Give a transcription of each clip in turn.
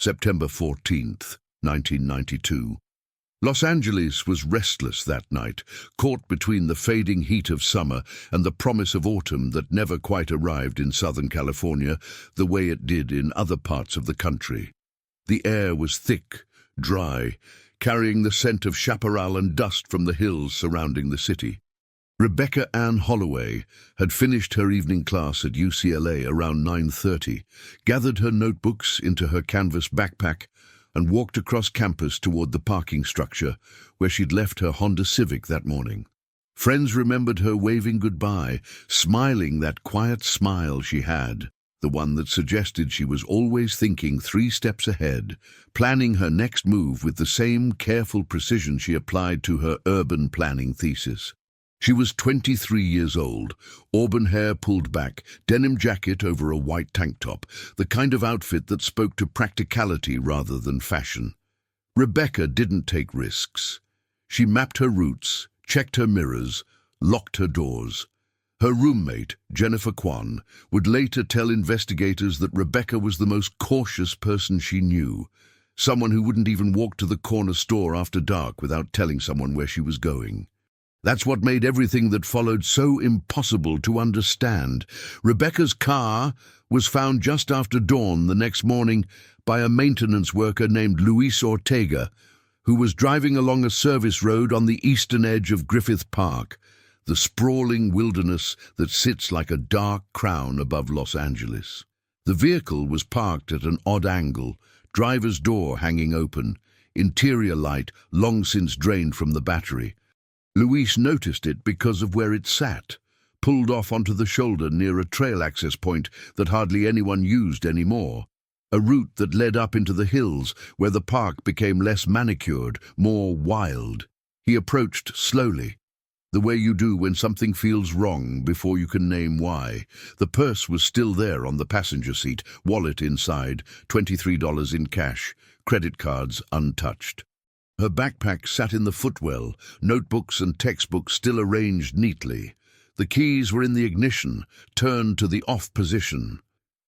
September 14th, 1992. Los Angeles was restless that night, caught between the fading heat of summer and the promise of autumn that never quite arrived in Southern California the way it did in other parts of the country. The air was thick, dry, carrying the scent of chaparral and dust from the hills surrounding the city. Rebecca Ann Holloway had finished her evening class at UCLA around 9:30, gathered her notebooks into her canvas backpack, and walked across campus toward the parking structure where she'd left her Honda Civic that morning. Friends remembered her waving goodbye, smiling that quiet smile she had, the one that suggested she was always thinking 3 steps ahead, planning her next move with the same careful precision she applied to her urban planning thesis. She was 23 years old, auburn hair pulled back, denim jacket over a white tank top, the kind of outfit that spoke to practicality rather than fashion. Rebecca didn't take risks. She mapped her routes, checked her mirrors, locked her doors. Her roommate, Jennifer Kwan, would later tell investigators that Rebecca was the most cautious person she knew, someone who wouldn't even walk to the corner store after dark without telling someone where she was going. That's what made everything that followed so impossible to understand. Rebecca's car was found just after dawn the next morning by a maintenance worker named Luis Ortega, who was driving along a service road on the eastern edge of Griffith Park, the sprawling wilderness that sits like a dark crown above Los Angeles. The vehicle was parked at an odd angle, driver's door hanging open, interior light long since drained from the battery. Luis noticed it because of where it sat, pulled off onto the shoulder near a trail access point that hardly anyone used anymore, a route that led up into the hills where the park became less manicured, more wild. He approached slowly, the way you do when something feels wrong before you can name why. The purse was still there on the passenger seat, wallet inside, $23 in cash, credit cards untouched. Her backpack sat in the footwell, notebooks and textbooks still arranged neatly. The keys were in the ignition, turned to the off position.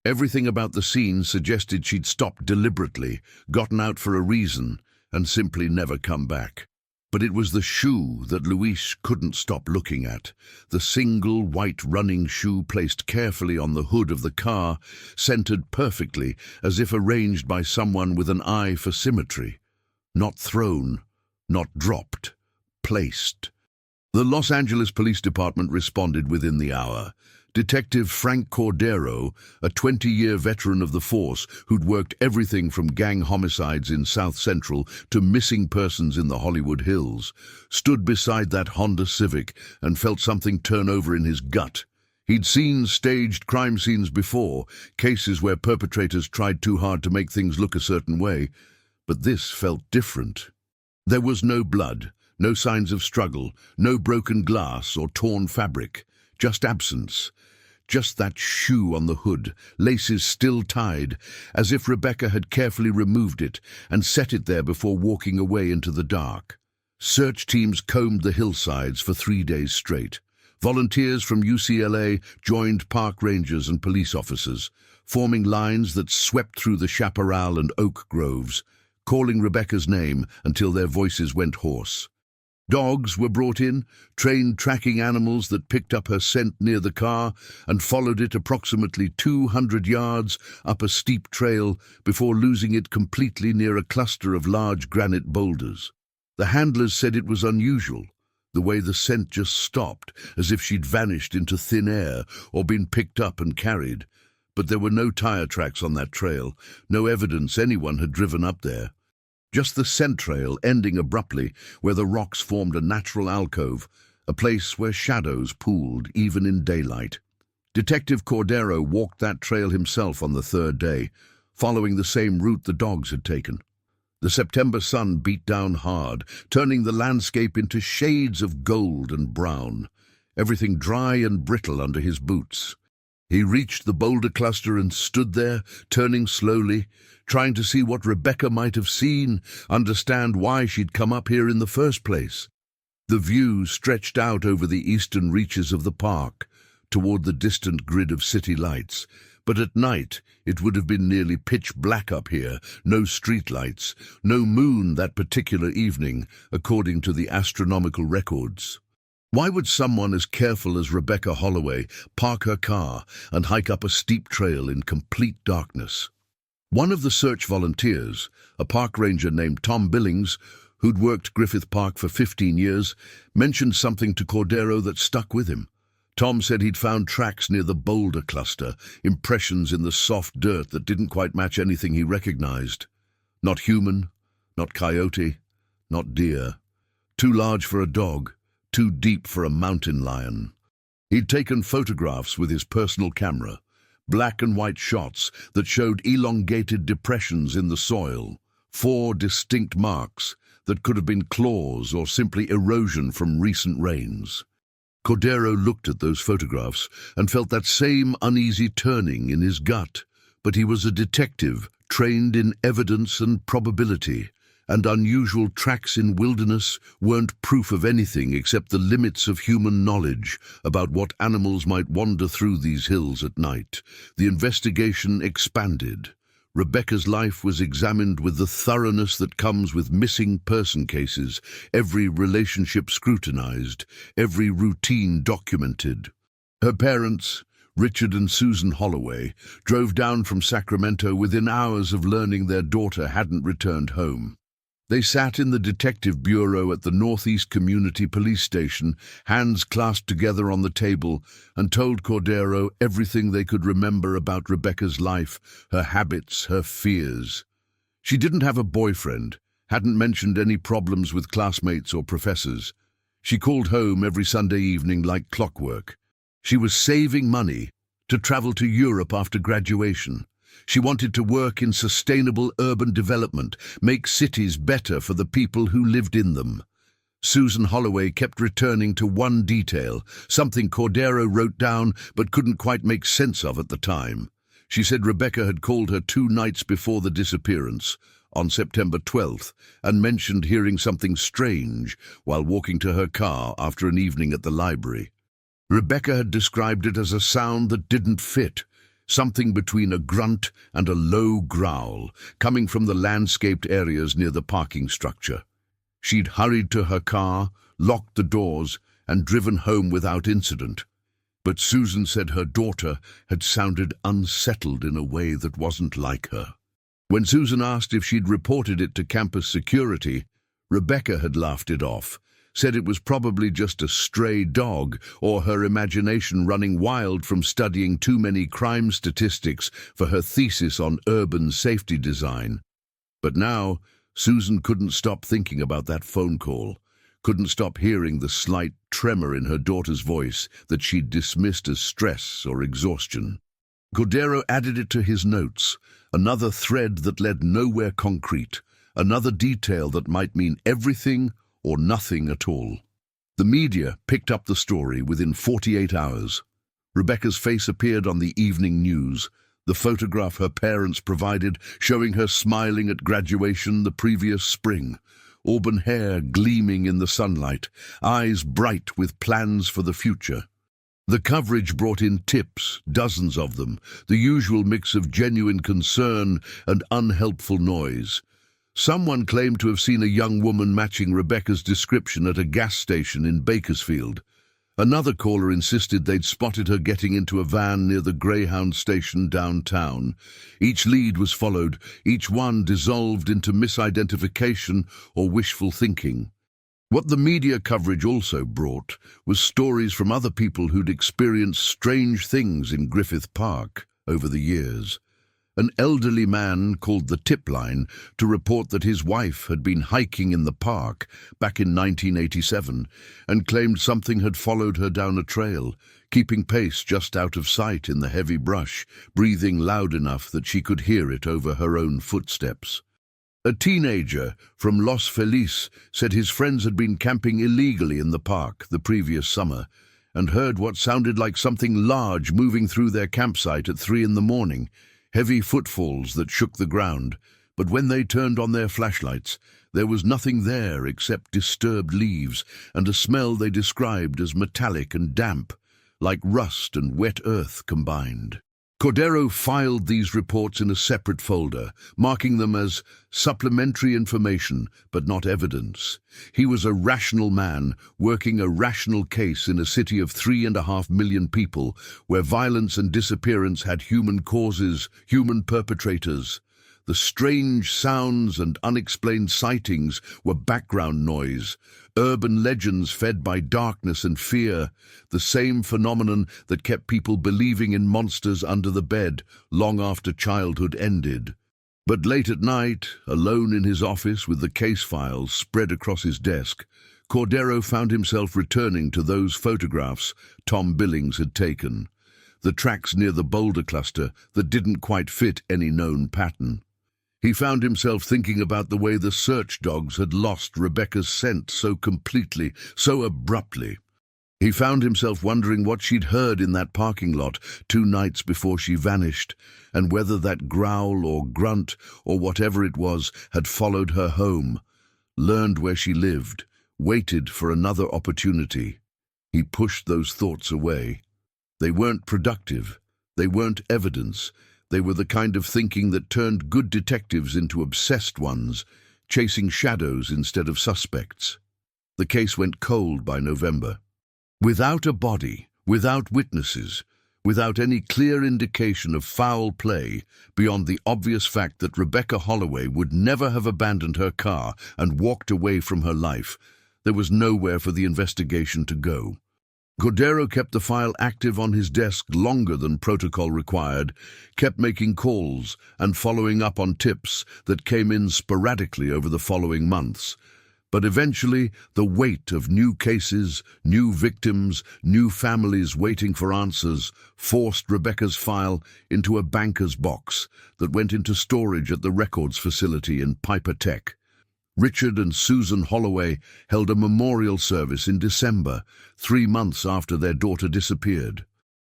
Everything about the scene suggested she'd stopped deliberately, gotten out for a reason, and simply never come back. But it was the shoe that Luis couldn't stop looking at, the single white running shoe placed carefully on the hood of the car, centered perfectly as if arranged by someone with an eye for symmetry. Not thrown, not dropped, placed. The Los Angeles Police Department responded within the hour. Detective Frank Cordero, a 20-year veteran of the force who'd worked everything from gang homicides in South Central to missing persons in the Hollywood Hills, stood beside that Honda Civic and felt something turn over in his gut. He'd seen staged crime scenes before, cases where perpetrators tried too hard to make things look a certain way. But this felt different. There was no blood, no signs of struggle, no broken glass or torn fabric, just absence. Just that shoe on the hood, laces still tied, as if Rebecca had carefully removed it and set it there before walking away into the dark. Search teams combed the hillsides for 3 days straight. Volunteers from UCLA joined park rangers and police officers, forming lines that swept through the chaparral and oak groves, calling Rebecca's name until their voices went hoarse. Dogs were brought in, trained tracking animals that picked up her scent near the car and followed it approximately 200 yards up a steep trail before losing it completely near a cluster of large granite boulders. The handlers said it was unusual, the way the scent just stopped, as if she'd vanished into thin air or been picked up and carried. But there were no tire tracks on that trail, no evidence anyone had driven up there. Just the scent trail ending abruptly where the rocks formed a natural alcove, a place where shadows pooled even in daylight. Detective Cordero walked that trail himself on the 3rd day, following the same route the dogs had taken. The September sun beat down hard, turning the landscape into shades of gold and brown, everything dry and brittle under his boots. He reached the boulder cluster and stood there, turning slowly, trying to see what Rebecca might have seen, understand why she'd come up here in the first place. The view stretched out over the eastern reaches of the park, toward the distant grid of city lights, But at night, it would have been nearly pitch black up here, no streetlights, no moon that particular evening, according to the astronomical records. Why would someone as careful as Rebecca Holloway park her car and hike up a steep trail in complete darkness? One of the search volunteers, a park ranger named Tom Billings, who'd worked Griffith Park for 15 years, mentioned something to Cordero that stuck with him. Tom said he'd found tracks near the boulder cluster, impressions in the soft dirt that didn't quite match anything he recognized. Not human, not coyote, not deer. Too large for a dog, too deep for a mountain lion. He'd taken photographs with his personal camera, black and white shots that showed elongated depressions in the soil, 4 distinct marks that could have been claws or simply erosion from recent rains. Cordero looked at those photographs and felt that same uneasy turning in his gut, but he was a detective trained in evidence and probability, and unusual tracks in wilderness weren't proof of anything except the limits of human knowledge about what animals might wander through these hills at night. The investigation expanded. Rebecca's life was examined with the thoroughness that comes with missing person cases, every relationship scrutinized, every routine documented. Her parents, Richard and Susan Holloway, drove down from Sacramento within hours of learning their daughter hadn't returned home. They sat in the detective bureau at the Northeast Community Police Station, hands clasped together on the table, and told Cordero everything they could remember about Rebecca's life, her habits, her fears. She didn't have a boyfriend, hadn't mentioned any problems with classmates or professors. She called home every Sunday evening like clockwork. She was saving money to travel to Europe after graduation. She wanted to work in sustainable urban development, make cities better for the people who lived in them. Susan Holloway kept returning to one detail, something Cordero wrote down but couldn't quite make sense of at the time. She said Rebecca had called her 2 nights before the disappearance, on September 12th, and mentioned hearing something strange while walking to her car after an evening at the library. Rebecca had described it as a sound that didn't fit, something between a grunt and a low growl, coming from the landscaped areas near the parking structure. She'd hurried to her car, locked the doors, and driven home without incident. But Susan said her daughter had sounded unsettled in a way that wasn't like her. When Susan asked if she'd reported it to campus security, Rebecca had laughed it off, said it was probably just a stray dog or her imagination running wild from studying too many crime statistics for her thesis on urban safety design. But now, Susan couldn't stop thinking about that phone call, couldn't stop hearing the slight tremor in her daughter's voice that she'd dismissed as stress or exhaustion. Cordero added it to his notes, another thread that led nowhere concrete, another detail that might mean everything or nothing at all. The media picked up the story within 48 hours. Rebecca's face appeared on the evening news, the photograph her parents provided showing her smiling at graduation the previous spring, auburn hair gleaming in the sunlight, eyes bright with plans for the future. The coverage brought in tips, dozens of them, the usual mix of genuine concern and unhelpful noise. Someone claimed to have seen a young woman matching Rebecca's description at a gas station in Bakersfield. Another caller insisted they'd spotted her getting into a van near the Greyhound station downtown. Each lead was followed, each one dissolved into misidentification or wishful thinking. What the media coverage also brought was stories from other people who'd experienced strange things in Griffith Park over the years. An elderly man called the tip line to report that his wife had been hiking in the park back in 1987 and claimed something had followed her down a trail, keeping pace just out of sight in the heavy brush, breathing loud enough that she could hear it over her own footsteps. A teenager from Los Feliz said his friends had been camping illegally in the park the previous summer and heard what sounded like something large moving through their campsite at 3 a.m, heavy footfalls that shook the ground, but when they turned on their flashlights, there was nothing there except disturbed leaves and a smell they described as metallic and damp, like rust and wet earth combined. Cordero filed these reports in a separate folder, marking them as supplementary information but not evidence. He was a rational man, working a rational case in a city of 3.5 million people, where violence and disappearance had human causes, human perpetrators. The strange sounds and unexplained sightings were background noise, urban legends fed by darkness and fear, the same phenomenon that kept people believing in monsters under the bed long after childhood ended. But late at night, alone in his office with the case files spread across his desk, Cordero found himself returning to those photographs Tom Billings had taken, the tracks near the boulder cluster that didn't quite fit any known pattern. He found himself thinking about the way the search dogs had lost Rebecca's scent so completely, so abruptly. He found himself wondering what she'd heard in that parking lot 2 nights before she vanished, and whether that growl or grunt or whatever it was had followed her home, learned where she lived, waited for another opportunity. He pushed those thoughts away. They weren't productive. They weren't evidence. They were the kind of thinking that turned good detectives into obsessed ones, chasing shadows instead of suspects. The case went cold by November. Without a body, without witnesses, without any clear indication of foul play beyond the obvious fact that Rebecca Holloway would never have abandoned her car and walked away from her life, there was nowhere for the investigation to go. Cordero kept the file active on his desk longer than protocol required, kept making calls and following up on tips that came in sporadically over the following months. But eventually, the weight of new cases, new victims, new families waiting for answers forced Rebecca's file into a banker's box that went into storage at the records facility in Piper Tech. Richard and Susan Holloway held a memorial service in December, 3 months after their daughter disappeared.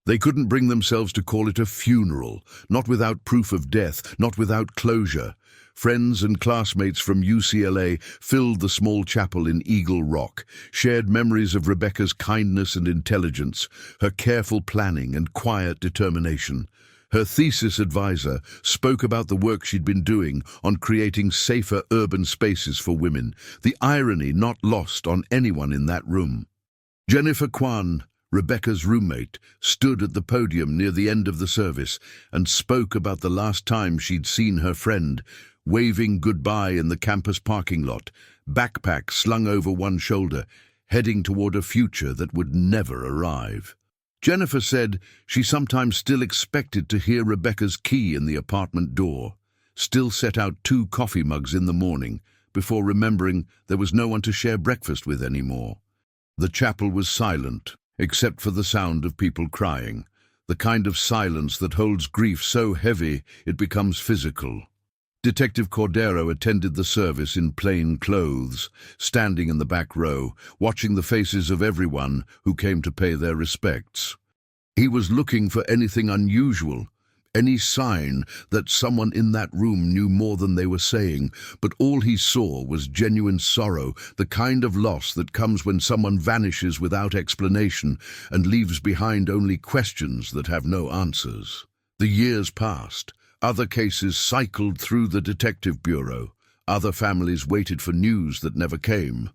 They couldn't bring themselves to call it a funeral, not without proof of death, not without closure. Friends and classmates from UCLA filled the small chapel in Eagle Rock, shared memories of Rebecca's kindness and intelligence, her careful planning and quiet determination. Her thesis advisor spoke about the work she'd been doing on creating safer urban spaces for women, the irony not lost on anyone in that room. Jennifer Kwan, Rebecca's roommate, stood at the podium near the end of the service and spoke about the last time she'd seen her friend, waving goodbye in the campus parking lot, backpack slung over one shoulder, heading toward a future that would never arrive. Jennifer said she sometimes still expected to hear Rebecca's key in the apartment door, still set out 2 coffee mugs in the morning, before remembering there was no one to share breakfast with anymore. The chapel was silent, except for the sound of people crying, the kind of silence that holds grief so heavy it becomes physical. Detective Cordero attended the service in plain clothes, standing in the back row, watching the faces of everyone who came to pay their respects. He was looking for anything unusual, any sign that someone in that room knew more than they were saying, but all he saw was genuine sorrow, the kind of loss that comes when someone vanishes without explanation and leaves behind only questions that have no answers. The years passed. Other cases cycled through the detective bureau. Other families waited for news that never came.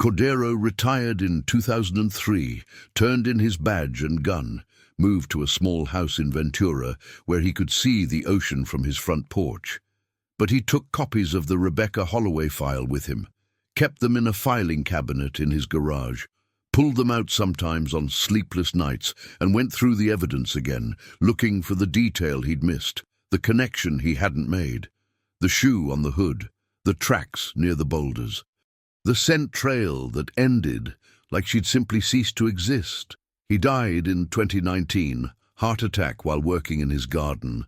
Cordero retired in 2003, turned in his badge and gun, moved to a small house in Ventura where he could see the ocean from his front porch. But he took copies of the Rebecca Holloway file with him, kept them in a filing cabinet in his garage, pulled them out sometimes on sleepless nights, and went through the evidence again, looking for the detail he'd missed, the connection he hadn't made, the shoe on the hood, the tracks near the boulders, the scent trail that ended like she'd simply ceased to exist. He died in 2019, heart attack while working in his garden,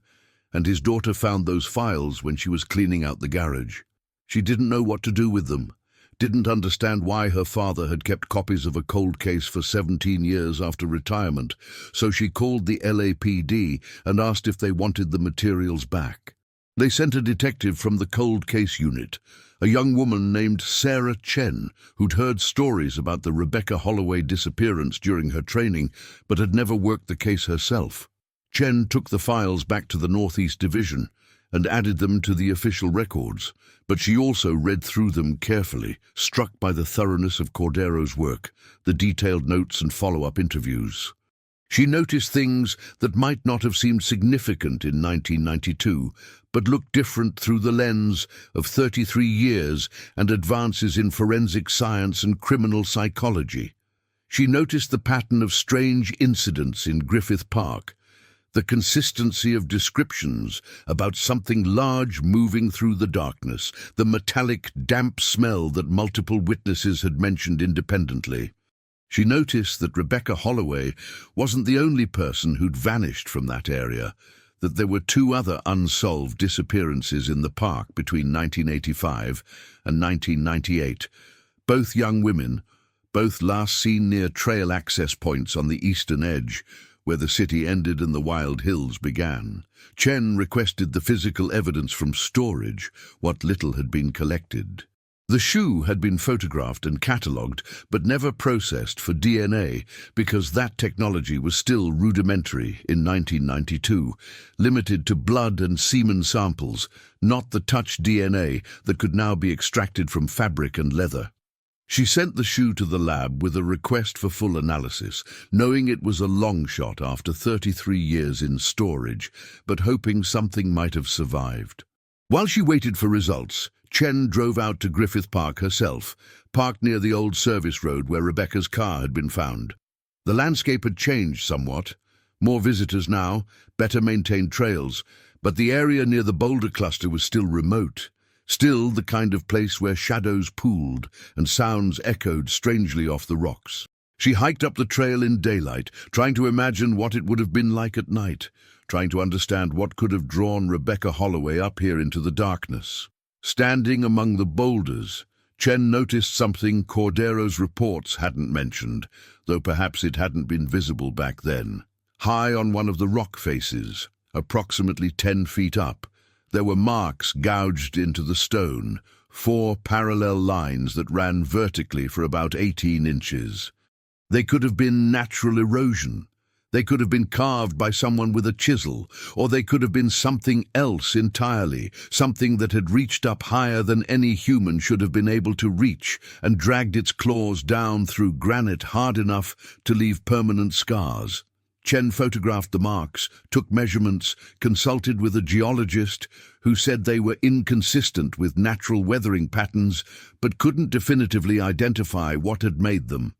and his daughter found those files when she was cleaning out the garage. She didn't know what to do with them, didn't understand why her father had kept copies of a cold case for 17 years after retirement, so she called the LAPD and asked if they wanted the materials back. They sent a detective from the cold case unit, a young woman named Sarah Chen, who'd heard stories about the Rebecca Holloway disappearance during her training, but had never worked the case herself. Chen took the files back to the Northeast Division and added them to the official records, but she also read through them carefully, struck by the thoroughness of Cordero's work, the detailed notes and follow-up interviews. She noticed things that might not have seemed significant in 1992, but looked different through the lens of 33 years and advances in forensic science and criminal psychology. She noticed the pattern of strange incidents in Griffith Park, the consistency of descriptions about something large moving through the darkness, the metallic, damp smell that multiple witnesses had mentioned independently. She noticed that Rebecca Holloway wasn't the only person who'd vanished from that area, that there were two other unsolved disappearances in the park between 1985 and 1998, both young women, both last seen near trail access points on the eastern edge, where the city ended and the wild hills began. Chen requested the physical evidence from storage, what little had been collected. The shoe had been photographed and catalogued, but never processed for DNA because that technology was still rudimentary in 1992, limited to blood and semen samples, not the touch DNA that could now be extracted from fabric and leather. She sent the shoe to the lab with a request for full analysis, knowing it was a long shot after 33 years in storage, but hoping something might have survived. While she waited for results, Chen drove out to Griffith Park herself, parked near the old service road where Rebecca's car had been found. The landscape had changed somewhat. More visitors now, better maintained trails, but the area near the boulder cluster was still remote. Still the kind of place where shadows pooled and sounds echoed strangely off the rocks. She hiked up the trail in daylight, trying to imagine what it would have been like at night, trying to understand what could have drawn Rebecca Holloway up here into the darkness. Standing among the boulders, Chen noticed something Cordero's reports hadn't mentioned, though perhaps it hadn't been visible back then. High on one of the rock faces, approximately 10 feet up, there were marks gouged into the stone, 4 parallel lines that ran vertically for about 18 inches. They could have been natural erosion. They could have been carved by someone with a chisel, or they could have been something else entirely, something that had reached up higher than any human should have been able to reach and dragged its claws down through granite hard enough to leave permanent scars. Chen photographed the marks, took measurements, consulted with a geologist who said they were inconsistent with natural weathering patterns but couldn't definitively identify what had made them.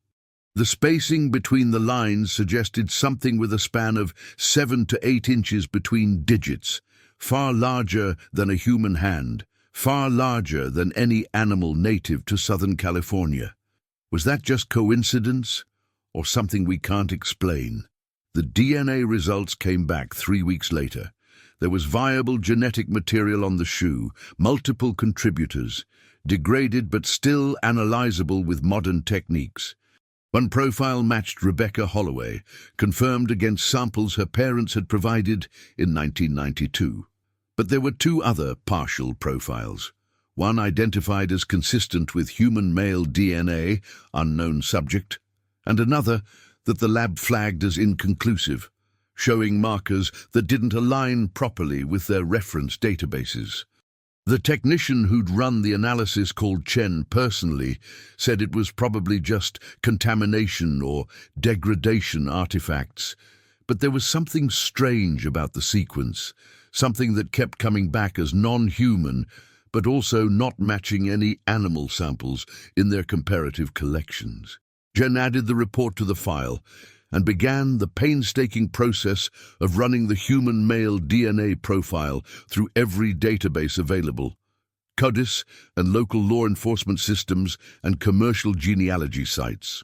The spacing between the lines suggested something with a span of 7 to 8 inches between digits, far larger than a human hand, far larger than any animal native to Southern California. Was that just coincidence, or something we can't explain? The DNA results came back 3 weeks later. There was viable genetic material on the shoe, multiple contributors, degraded but still analyzable with modern techniques. One profile matched Rebecca Holloway, confirmed against samples her parents had provided in 1992. But there were 2 other partial profiles. One identified as consistent with human male DNA, unknown subject, and another that the lab flagged as inconclusive, showing markers that didn't align properly with their reference databases. The technician who'd run the analysis, called Chen personally, said it was probably just contamination or degradation artifacts, but there was something strange about the sequence, something that kept coming back as non-human, but also not matching any animal samples in their comparative collections. Chen added the report to the file and began the painstaking process of running the human male DNA profile through every database available, CODIS and local law enforcement systems and commercial genealogy sites.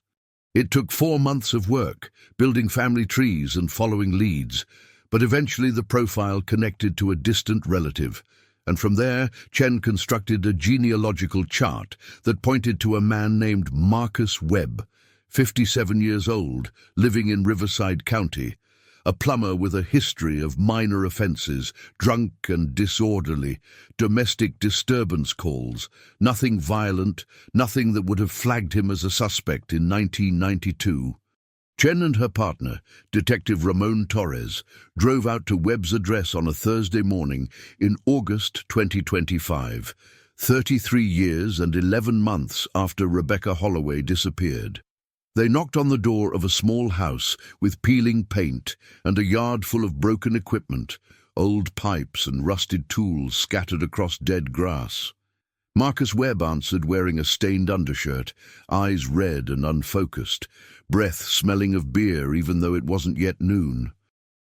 It took 4 months of work, building family trees and following leads, but eventually the profile connected to a distant relative, and from there Chen constructed a genealogical chart that pointed to a man named Marcus Webb, 57 years old, living in Riverside County, a plumber with a history of minor offenses, drunk and disorderly, domestic disturbance calls, nothing violent, nothing that would have flagged him as a suspect in 1992. Chen and her partner, Detective Ramon Torres, drove out to Webb's address on a Thursday morning in August 2025, 33 years and 11 months after Rebecca Holloway disappeared. They knocked on the door of a small house with peeling paint and a yard full of broken equipment, old pipes and rusted tools scattered across dead grass. Marcus Webb answered wearing a stained undershirt, eyes red and unfocused, breath smelling of beer even though it wasn't yet noon.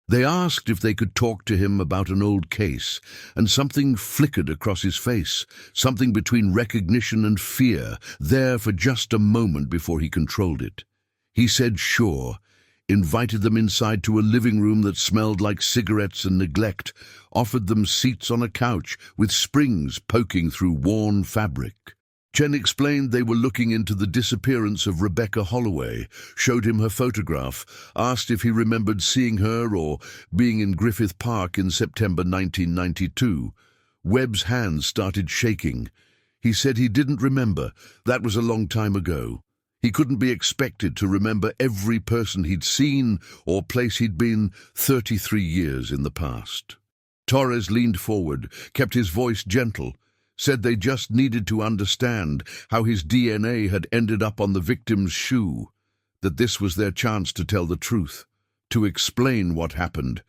They asked if they could talk to him about an old case, and something flickered across his face, something between recognition and fear, there for just a moment before he controlled it. He said sure, invited them inside to a living room that smelled like cigarettes and neglect, offered them seats on a couch with springs poking through worn fabric. Chen explained they were looking into the disappearance of Rebecca Holloway, showed him her photograph, asked if he remembered seeing her or being in Griffith Park in September 1992. Webb's hands started shaking. He said he didn't remember. That was a long time ago. He couldn't be expected to remember every person he'd seen or place he'd been 33 years in the past. Torres leaned forward, kept his voice gentle, said they just needed to understand how his DNA had ended up on the victim's shoe, that this was their chance to tell the truth, to explain what happened,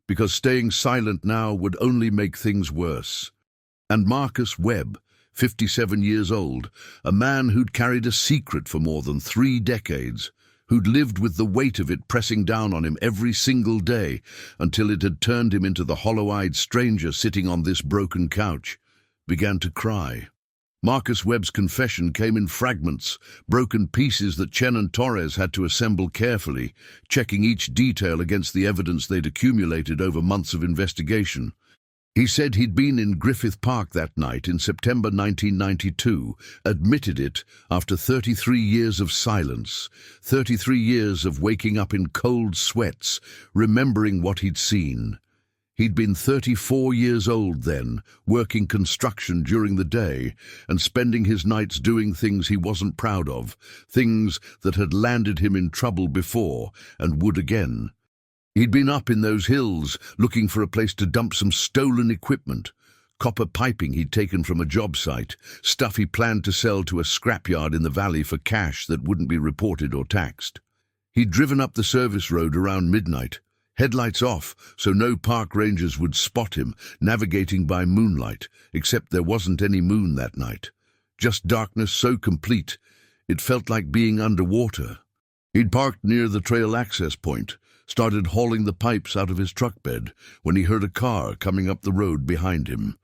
because staying silent now would only make things worse. And Marcus Webb, 57 years old, a man who'd carried a secret for more than 3 decades, who'd lived with the weight of it pressing down on him every single day until it had turned him into the hollow-eyed stranger sitting on this broken couch, began to cry. Marcus Webb's confession came in fragments, broken pieces that Chen and Torres had to assemble carefully, checking each detail against the evidence they'd accumulated over months of investigation. He said he'd been in Griffith Park that night in September 1992, admitted it after 33 years of silence, 33 years of waking up in cold sweats, remembering what he'd seen. He'd been 34 years old then, working construction during the day and spending his nights doing things he wasn't proud of, things that had landed him in trouble before and would again. He'd been up in those hills looking for a place to dump some stolen equipment, copper piping he'd taken from a job site, stuff he planned to sell to a scrapyard in the valley for cash that wouldn't be reported or taxed. He'd driven up the service road around midnight, headlights off so no park rangers would spot him, navigating by moonlight, except there wasn't any moon that night. Just darkness so complete, it felt like being underwater. He'd parked near the trail access point, started hauling the pipes out of his truck bed when he heard a car coming up the road behind him.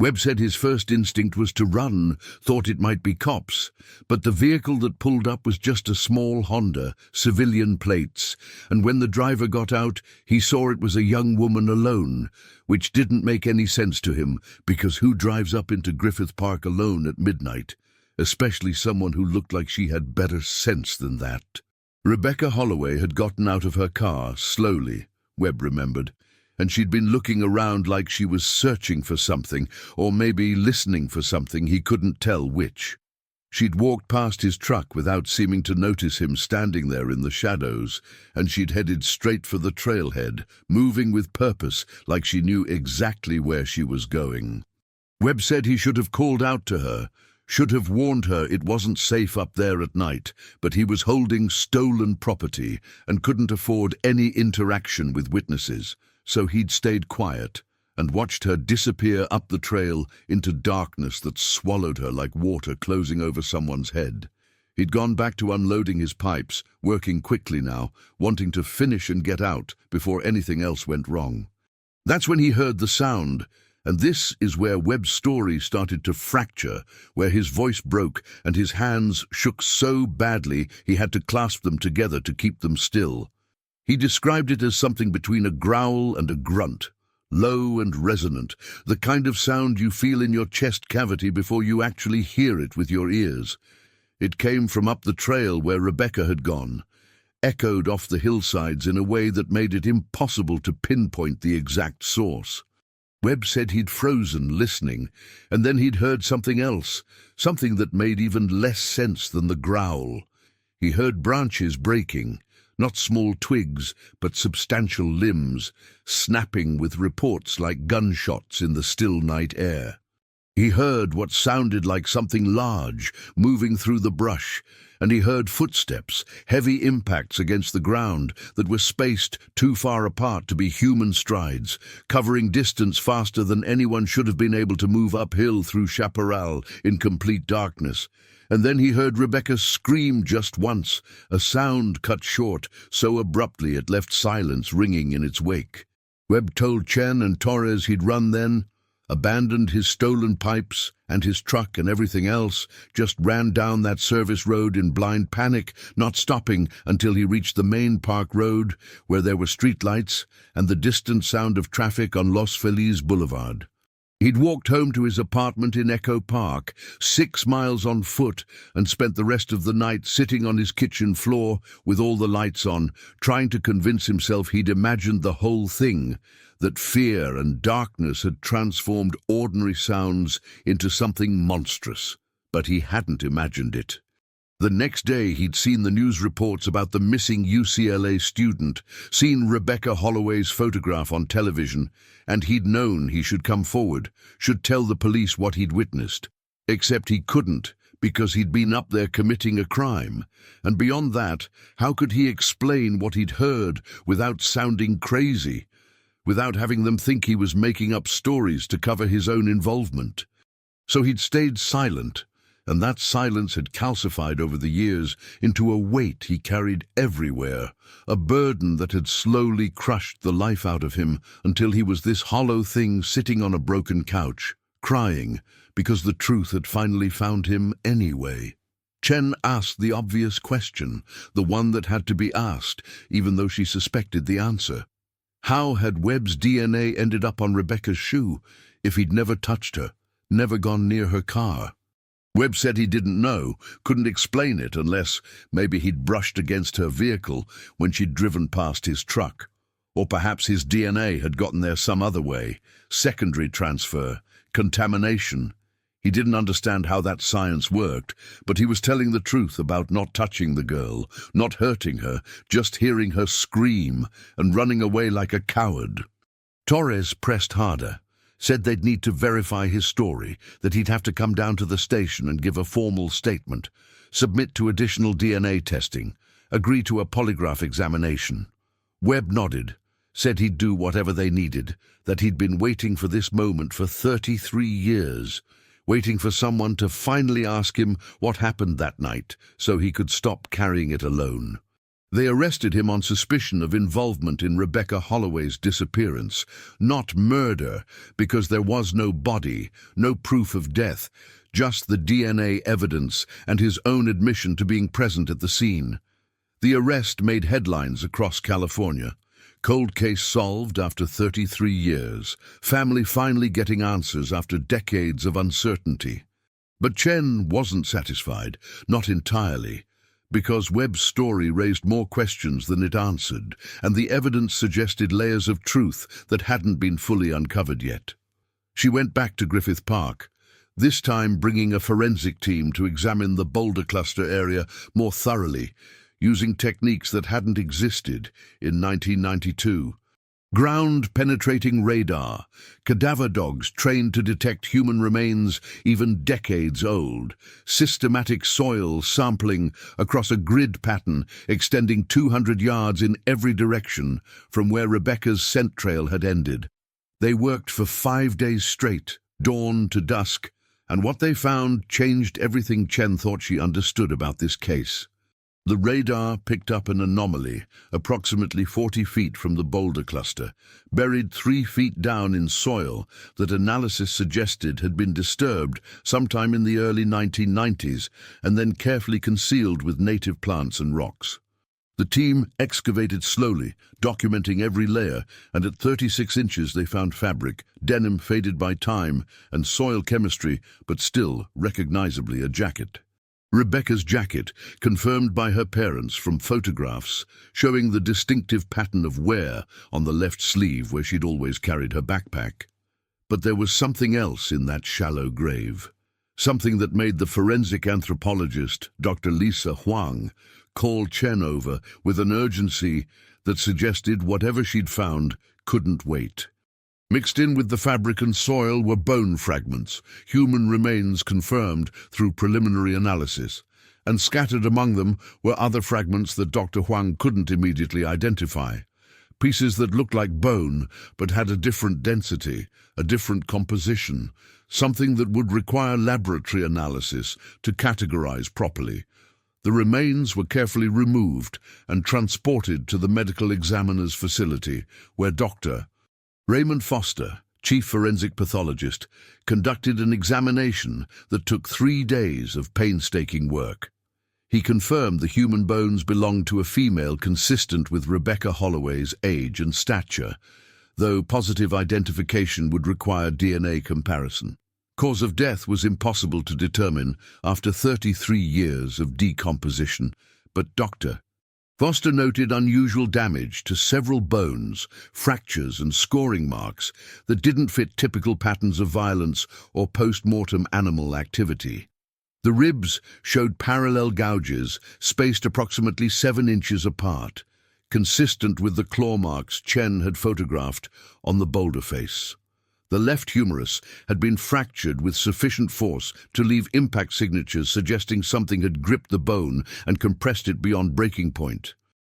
Webb said his first instinct was to run, thought it might be cops, but the vehicle that pulled up was just a small Honda, civilian plates, and when the driver got out, he saw it was a young woman alone, which didn't make any sense to him, because who drives up into Griffith Park alone at midnight, especially someone who looked like she had better sense than that? Rebecca Holloway had gotten out of her car slowly, Webb remembered, and she'd been looking around like she was searching for something, or maybe listening for something, he couldn't tell which. She'd walked past his truck without seeming to notice him standing there in the shadows, and she'd headed straight for the trailhead, moving with purpose, like she knew exactly where she was going. Webb said he should have called out to her, should have warned her it wasn't safe up there at night, but he was holding stolen property and couldn't afford any interaction with witnesses. So he'd stayed quiet and watched her disappear up the trail into darkness that swallowed her like water closing over someone's head. He'd gone back to unloading his pipes, working quickly now, wanting to finish and get out before anything else went wrong. That's when he heard the sound, and this is where Webb's story started to fracture, where his voice broke and his hands shook so badly he had to clasp them together to keep them still. He described it as something between a growl and a grunt, low and resonant, the kind of sound you feel in your chest cavity before you actually hear it with your ears. It came from up the trail where Rebecca had gone, echoed off the hillsides in a way that made it impossible to pinpoint the exact source. Webb said he'd frozen, listening, and then he'd heard something else, something that made even less sense than the growl. He heard branches breaking, Not small twigs, but substantial limbs, snapping with reports like gunshots in the still night air. He heard what sounded like something large moving through the brush, and he heard footsteps, heavy impacts against the ground that were spaced too far apart to be human strides, covering distance faster than anyone should have been able to move uphill through chaparral in complete darkness. And then he heard Rebecca scream just once, a sound cut short so abruptly it left silence ringing in its wake. Webb told Chen and Torres he'd run then, abandoned his stolen pipes and his truck and everything else, just ran down that service road in blind panic, not stopping until he reached the main park road where there were streetlights and the distant sound of traffic on Los Feliz Boulevard. He'd walked home to his apartment in Echo Park, 6 miles on foot, and spent the rest of the night sitting on his kitchen floor with all the lights on, trying to convince himself he'd imagined the whole thing, that fear and darkness had transformed ordinary sounds into something monstrous. But he hadn't imagined it. The next day he'd seen the news reports about the missing UCLA student, seen Rebecca Holloway's photograph on television, and he'd known he should come forward, should tell the police what he'd witnessed. Except he couldn't, because he'd been up there committing a crime. And beyond that, how could he explain what he'd heard without sounding crazy, without having them think he was making up stories to cover his own involvement? So he'd stayed silent, and that silence had calcified over the years into a weight he carried everywhere, a burden that had slowly crushed the life out of him until he was this hollow thing sitting on a broken couch, crying because the truth had finally found him anyway. Chen asked the obvious question, the one that had to be asked, even though she suspected the answer. How had Webb's DNA ended up on Rebecca's shoe if he'd never touched her, never gone near her car? Webb said he didn't know, couldn't explain it unless maybe he'd brushed against her vehicle when she'd driven past his truck. Or perhaps his DNA had gotten there some other way, secondary transfer, contamination. He didn't understand how that science worked, but he was telling the truth about not touching the girl, not hurting her, just hearing her scream and running away like a coward. Torres pressed harder. Said they'd need to verify his story, that he'd have to come down to the station and give a formal statement, submit to additional DNA testing, agree to a polygraph examination. Webb nodded, said he'd do whatever they needed, that he'd been waiting for this moment for 33 years, waiting for someone to finally ask him what happened that night so he could stop carrying it alone. They arrested him on suspicion of involvement in Rebecca Holloway's disappearance, not murder, because there was no body, no proof of death, just the DNA evidence and his own admission to being present at the scene. The arrest made headlines across California. Cold case solved after 33 years, family finally getting answers after decades of uncertainty. But Chen wasn't satisfied, not entirely. Because Webb's story raised more questions than it answered, and the evidence suggested layers of truth that hadn't been fully uncovered yet. She went back to Griffith Park, this time bringing a forensic team to examine the boulder cluster area more thoroughly, using techniques that hadn't existed in 1992. Ground-penetrating radar, cadaver dogs trained to detect human remains even decades old, systematic soil sampling across a grid pattern extending 200 yards in every direction from where Rebecca's scent trail had ended. They worked for 5 days straight, dawn to dusk, and what they found changed everything Chen thought she understood about this case. The radar picked up an anomaly, approximately 40 feet from the boulder cluster, buried 3 feet down in soil that analysis suggested had been disturbed sometime in the early 1990s and then carefully concealed with native plants and rocks. The team excavated slowly, documenting every layer, and at 36 inches they found fabric, denim faded by time, and soil chemistry, but still recognizably a jacket. Rebecca's jacket, confirmed by her parents from photographs, showing the distinctive pattern of wear on the left sleeve where she'd always carried her backpack. But there was something else in that shallow grave, something that made the forensic anthropologist, Dr. Lisa Huang, called Chen over with an urgency that suggested whatever she'd found couldn't wait. Mixed in with the fabric and soil were bone fragments, human remains confirmed through preliminary analysis, and scattered among them were other fragments that Dr. Huang couldn't immediately identify. Pieces that looked like bone, but had a different density, a different composition, something that would require laboratory analysis to categorize properly. The remains were carefully removed and transported to the medical examiner's facility, where Dr. Raymond Foster, chief forensic pathologist, conducted an examination that took 3 days of painstaking work. He confirmed the human bones belonged to a female consistent with Rebecca Holloway's age and stature, though positive identification would require DNA comparison. Cause of death was impossible to determine after 33 years of decomposition, but Dr. Foster noted unusual damage to several bones, fractures and scoring marks that didn't fit typical patterns of violence or post-mortem animal activity. The ribs showed parallel gouges spaced approximately 7 inches apart, consistent with the claw marks Chen had photographed on the boulder face. The left humerus had been fractured with sufficient force to leave impact signatures suggesting something had gripped the bone and compressed it beyond breaking point.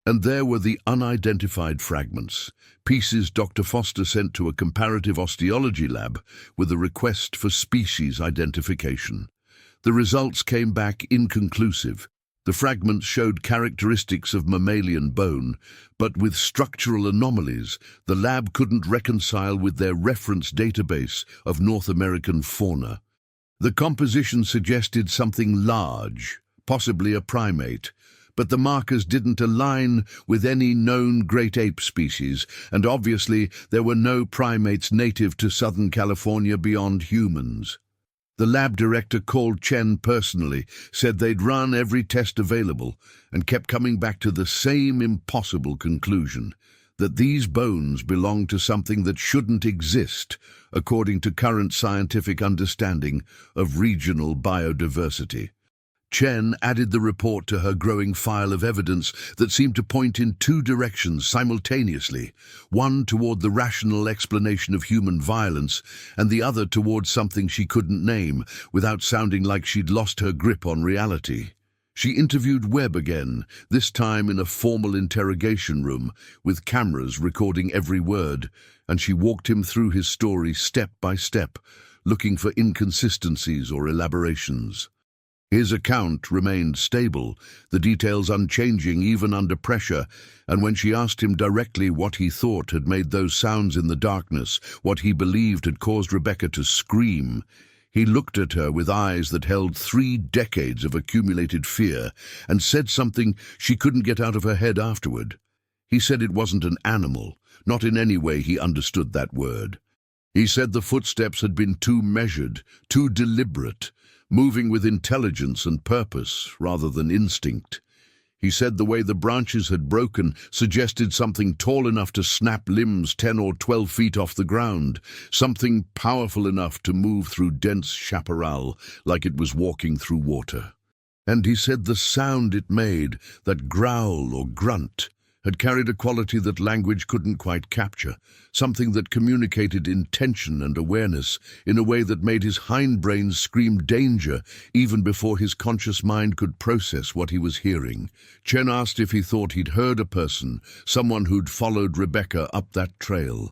And there were the unidentified fragments, pieces Dr. Foster sent to a comparative osteology lab with a request for species identification. The results came back inconclusive. The fragments showed characteristics of mammalian bone, but with structural anomalies the lab couldn't reconcile with their reference database of North American fauna. The composition suggested something large, possibly a primate, but the markers didn't align with any known great ape species, and obviously there were no primates native to Southern California beyond humans. The lab director called Chen personally, said they'd run every test available, and kept coming back to the same impossible conclusion, that these bones belonged to something that shouldn't exist, according to current scientific understanding of regional biodiversity. Chen added the report to her growing file of evidence that seemed to point in 2 directions simultaneously, one toward the rational explanation of human violence, and the other toward something she couldn't name, without sounding like she'd lost her grip on reality. She interviewed Webb again, this time in a formal interrogation room, with cameras recording every word, and she walked him through his story step by step, looking for inconsistencies or elaborations. His account remained stable, the details unchanging even under pressure, and when she asked him directly what he thought had made those sounds in the darkness, what he believed had caused Rebecca to scream, he looked at her with eyes that held 3 decades of accumulated fear and said something she couldn't get out of her head afterward. He said it wasn't an animal, not in any way he understood that word. He said the footsteps had been too measured, too deliberate, moving with intelligence and purpose rather than instinct. He said the way the branches had broken suggested something tall enough to snap limbs 10 or 12 feet off the ground, something powerful enough to move through dense chaparral like it was walking through water. And he said the sound it made, that growl or grunt, had carried a quality that language couldn't quite capture, something that communicated intention and awareness in a way that made his hindbrain scream danger even before his conscious mind could process what he was hearing. Chen asked if he thought he'd heard a person, someone who'd followed Rebecca up that trail.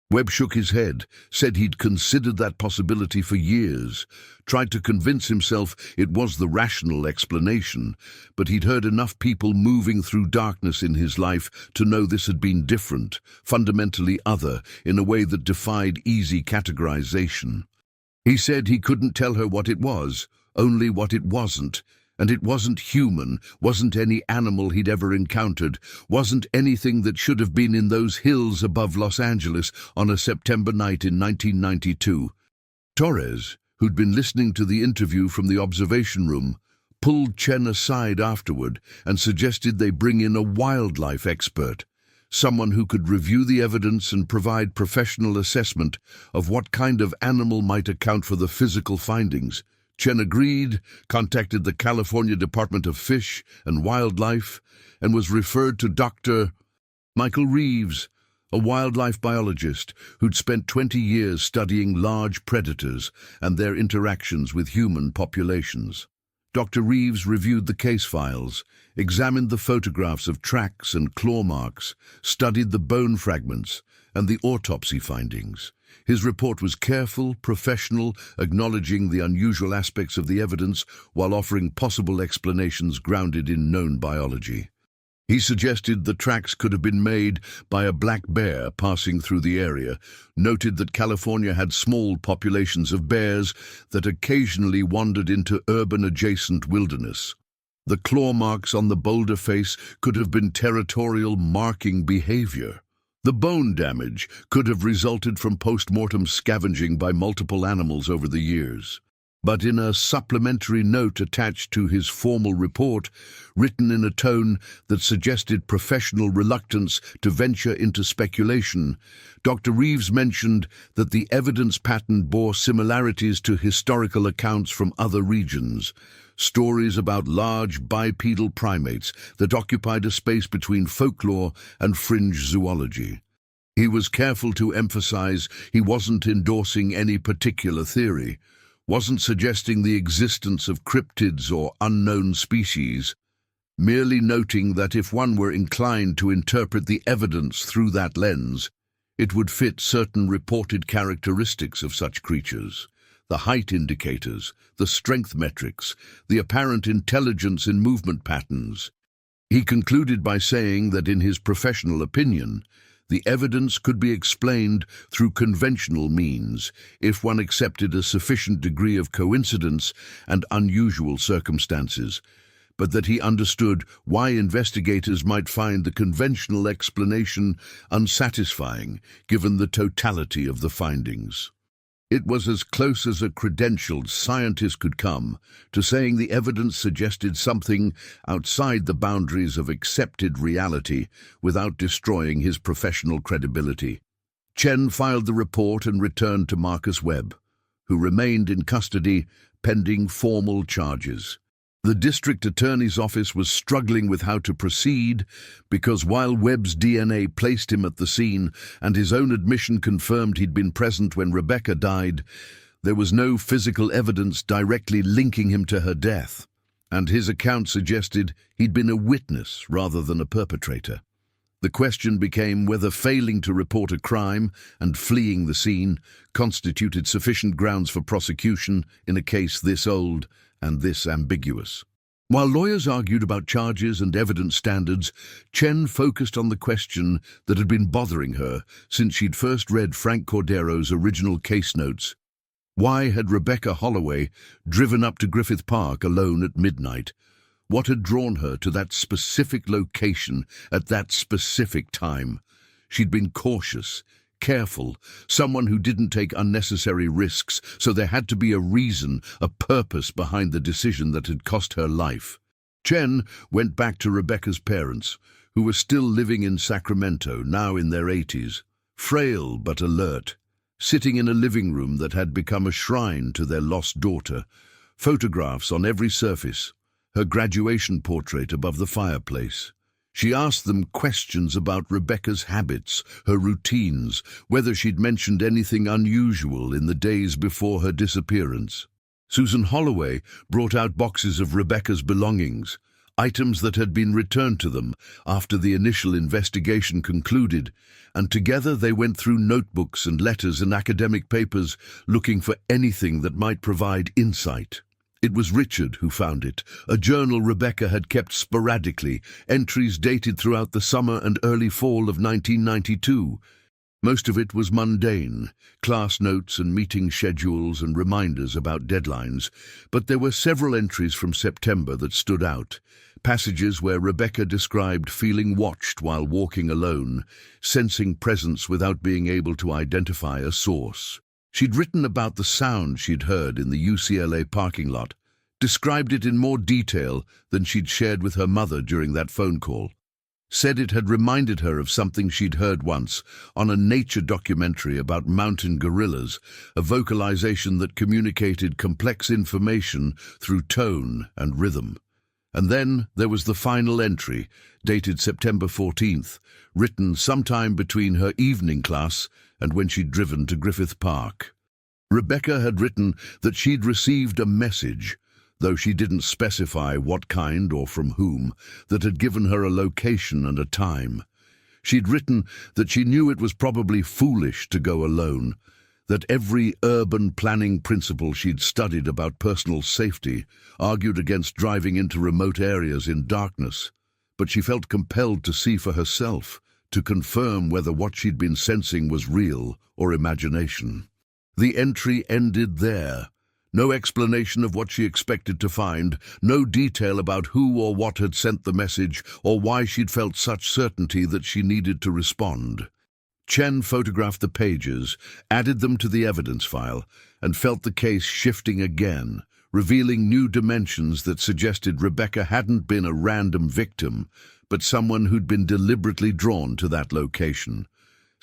Webb shook his head, said he'd considered that possibility for years, tried to convince himself it was the rational explanation, but he'd heard enough people moving through darkness in his life to know this had been different, fundamentally other, in a way that defied easy categorization. He said he couldn't tell her what it was, only what it wasn't, and it wasn't human, wasn't any animal he'd ever encountered, wasn't anything that should have been in those hills above Los Angeles on a September night in 1992. Torres, who'd been listening to the interview from the observation room, pulled Chen aside afterward and suggested they bring in a wildlife expert, someone who could review the evidence and provide professional assessment of what kind of animal might account for the physical findings. Chen agreed, contacted the California Department of Fish and Wildlife, and was referred to Dr. Michael Reeves, a wildlife biologist who'd spent 20 years studying large predators and their interactions with human populations. Dr. Reeves reviewed the case files, examined the photographs of tracks and claw marks, studied the bone fragments and the autopsy findings. His report was careful, professional, acknowledging the unusual aspects of the evidence while offering possible explanations grounded in known biology. He suggested the tracks could have been made by a black bear passing through the area, noted that California had small populations of bears that occasionally wandered into urban-adjacent wilderness. The claw marks on the boulder face could have been territorial marking behavior. The bone damage could have resulted from post-mortem scavenging by multiple animals over the years. But in a supplementary note attached to his formal report, written in a tone that suggested professional reluctance to venture into speculation, Dr. Reeves mentioned that the evidence pattern bore similarities to historical accounts from other regions, stories about large bipedal primates that occupied a space between folklore and fringe zoology. He was careful to emphasize he wasn't endorsing any particular theory, wasn't suggesting the existence of cryptids or unknown species, merely noting that if one were inclined to interpret the evidence through that lens, it would fit certain reported characteristics of such creatures: the height indicators, the strength metrics, the apparent intelligence in movement patterns. He concluded by saying that in his professional opinion, the evidence could be explained through conventional means if one accepted a sufficient degree of coincidence and unusual circumstances, but that he understood why investigators might find the conventional explanation unsatisfying given the totality of the findings. It was as close as a credentialed scientist could come to saying the evidence suggested something outside the boundaries of accepted reality without destroying his professional credibility. Chen filed the report and returned to Marcus Webb, who remained in custody pending formal charges. The district attorney's office was struggling with how to proceed because while Webb's DNA placed him at the scene and his own admission confirmed he'd been present when Rebecca died, there was no physical evidence directly linking him to her death, and his account suggested he'd been a witness rather than a perpetrator. The question became whether failing to report a crime and fleeing the scene constituted sufficient grounds for prosecution in a case this old and this ambiguous. While lawyers argued about charges and evidence standards, Chen focused on the question that had been bothering her since she'd first read Frank Cordero's original case notes. Why had Rebecca Holloway driven up to Griffith Park alone at midnight? What had drawn her to that specific location at that specific time? She'd been cautious, careful, someone who didn't take unnecessary risks, so there had to be a reason, a purpose behind the decision that had cost her life. Chen went back to Rebecca's parents, who were still living in Sacramento, now in their 80s, frail but alert, sitting in a living room that had become a shrine to their lost daughter, photographs on every surface, her graduation portrait above the fireplace. She asked them questions about Rebecca's habits, her routines, whether she'd mentioned anything unusual in the days before her disappearance. Susan Holloway brought out boxes of Rebecca's belongings, items that had been returned to them after the initial investigation concluded, and together they went through notebooks and letters and academic papers looking for anything that might provide insight. It was Richard who found it, a journal Rebecca had kept sporadically, entries dated throughout the summer and early fall of 1992. Most of it was mundane, class notes and meeting schedules and reminders about deadlines, but there were several entries from September that stood out, passages where Rebecca described feeling watched while walking alone, sensing presence without being able to identify a source. She'd written about the sound she'd heard in the UCLA parking lot, described it in more detail than she'd shared with her mother during that phone call. said it had reminded her of something she'd heard once on a nature documentary about mountain gorillas, a vocalization that communicated complex information through tone and rhythm. And then there was the final entry, dated September 14th, written sometime between her evening class and when she'd driven to Griffith Park. Rebecca had written that she'd received a message, though she didn't specify what kind or from whom, that had given her a location and a time. She'd written that she knew it was probably foolish to go alone, that every urban planning principle she'd studied about personal safety argued against driving into remote areas in darkness, but she felt compelled to see for herself, to confirm whether what she'd been sensing was real or imagination. The entry ended there. No explanation of what she expected to find, no detail about who or what had sent the message or why she'd felt such certainty that she needed to respond. Chen photographed the pages, added them to the evidence file, and felt the case shifting again, revealing new dimensions that suggested Rebecca hadn't been a random victim, but someone who'd been deliberately drawn to that location.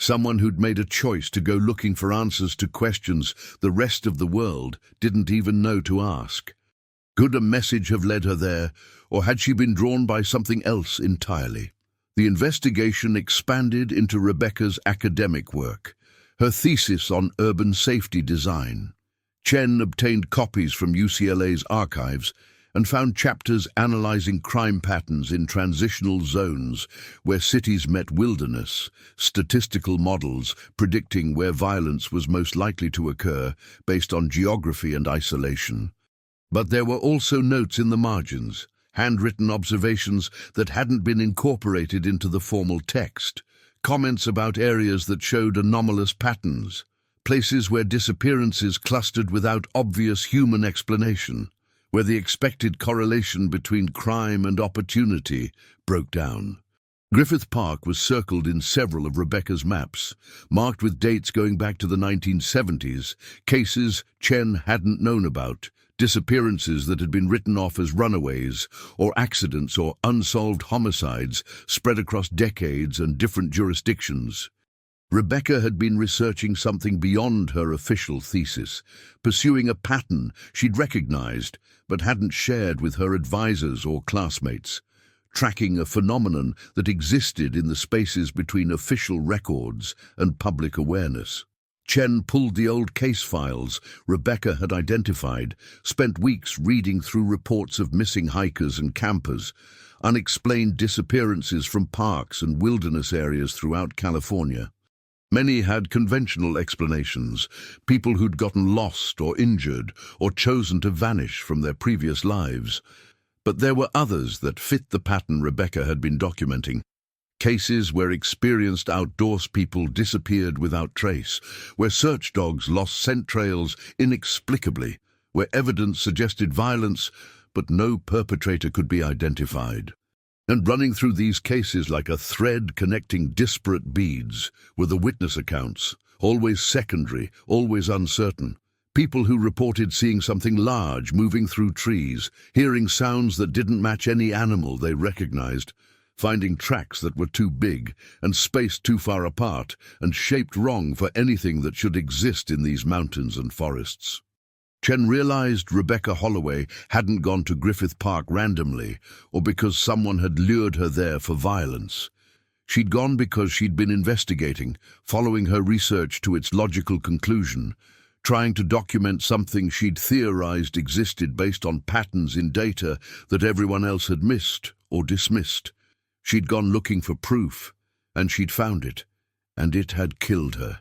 Someone who'd made a choice to go looking for answers to questions the rest of the world didn't even know to ask. Could a message have led her there, or had she been drawn by something else entirely? The investigation expanded into Rebecca's academic work, her thesis on urban safety design. Chen obtained copies from UCLA's archives and found chapters analyzing crime patterns in transitional zones where cities met wilderness, statistical models predicting where violence was most likely to occur based on geography and isolation. But there were also notes in the margins, handwritten observations that hadn't been incorporated into the formal text, comments about areas that showed anomalous patterns, places where disappearances clustered without obvious human explanation, where the expected correlation between crime and opportunity broke down. Griffith Park was circled in several of Rebecca's maps, marked with dates going back to the 1970s, cases Chen hadn't known about, disappearances that had been written off as runaways, or accidents or unsolved homicides spread across decades and different jurisdictions. Rebecca had been researching something beyond her official thesis, pursuing a pattern she'd recognized but hadn't shared with her advisors or classmates, tracking a phenomenon that existed in the spaces between official records and public awareness. Chen pulled the old case files Rebecca had identified, spent weeks reading through reports of missing hikers and campers, unexplained disappearances from parks and wilderness areas throughout California. Many had conventional explanations, people who'd gotten lost or injured or chosen to vanish from their previous lives. But there were others that fit the pattern Rebecca had been documenting. Cases where experienced outdoors people disappeared without trace, where search dogs lost scent trails inexplicably, where evidence suggested violence, but no perpetrator could be identified. And running through these cases like a thread connecting disparate beads were the witness accounts, always secondary, always uncertain. People who reported seeing something large moving through trees, hearing sounds that didn't match any animal they recognized, finding tracks that were too big and spaced too far apart and shaped wrong for anything that should exist in these mountains and forests. Chen realized Rebecca Holloway hadn't gone to Griffith Park randomly or because someone had lured her there for violence. She'd gone because she'd been investigating, following her research to its logical conclusion, trying to document something she'd theorized existed based on patterns in data that everyone else had missed or dismissed. She'd gone looking for proof, and she'd found it, and it had killed her.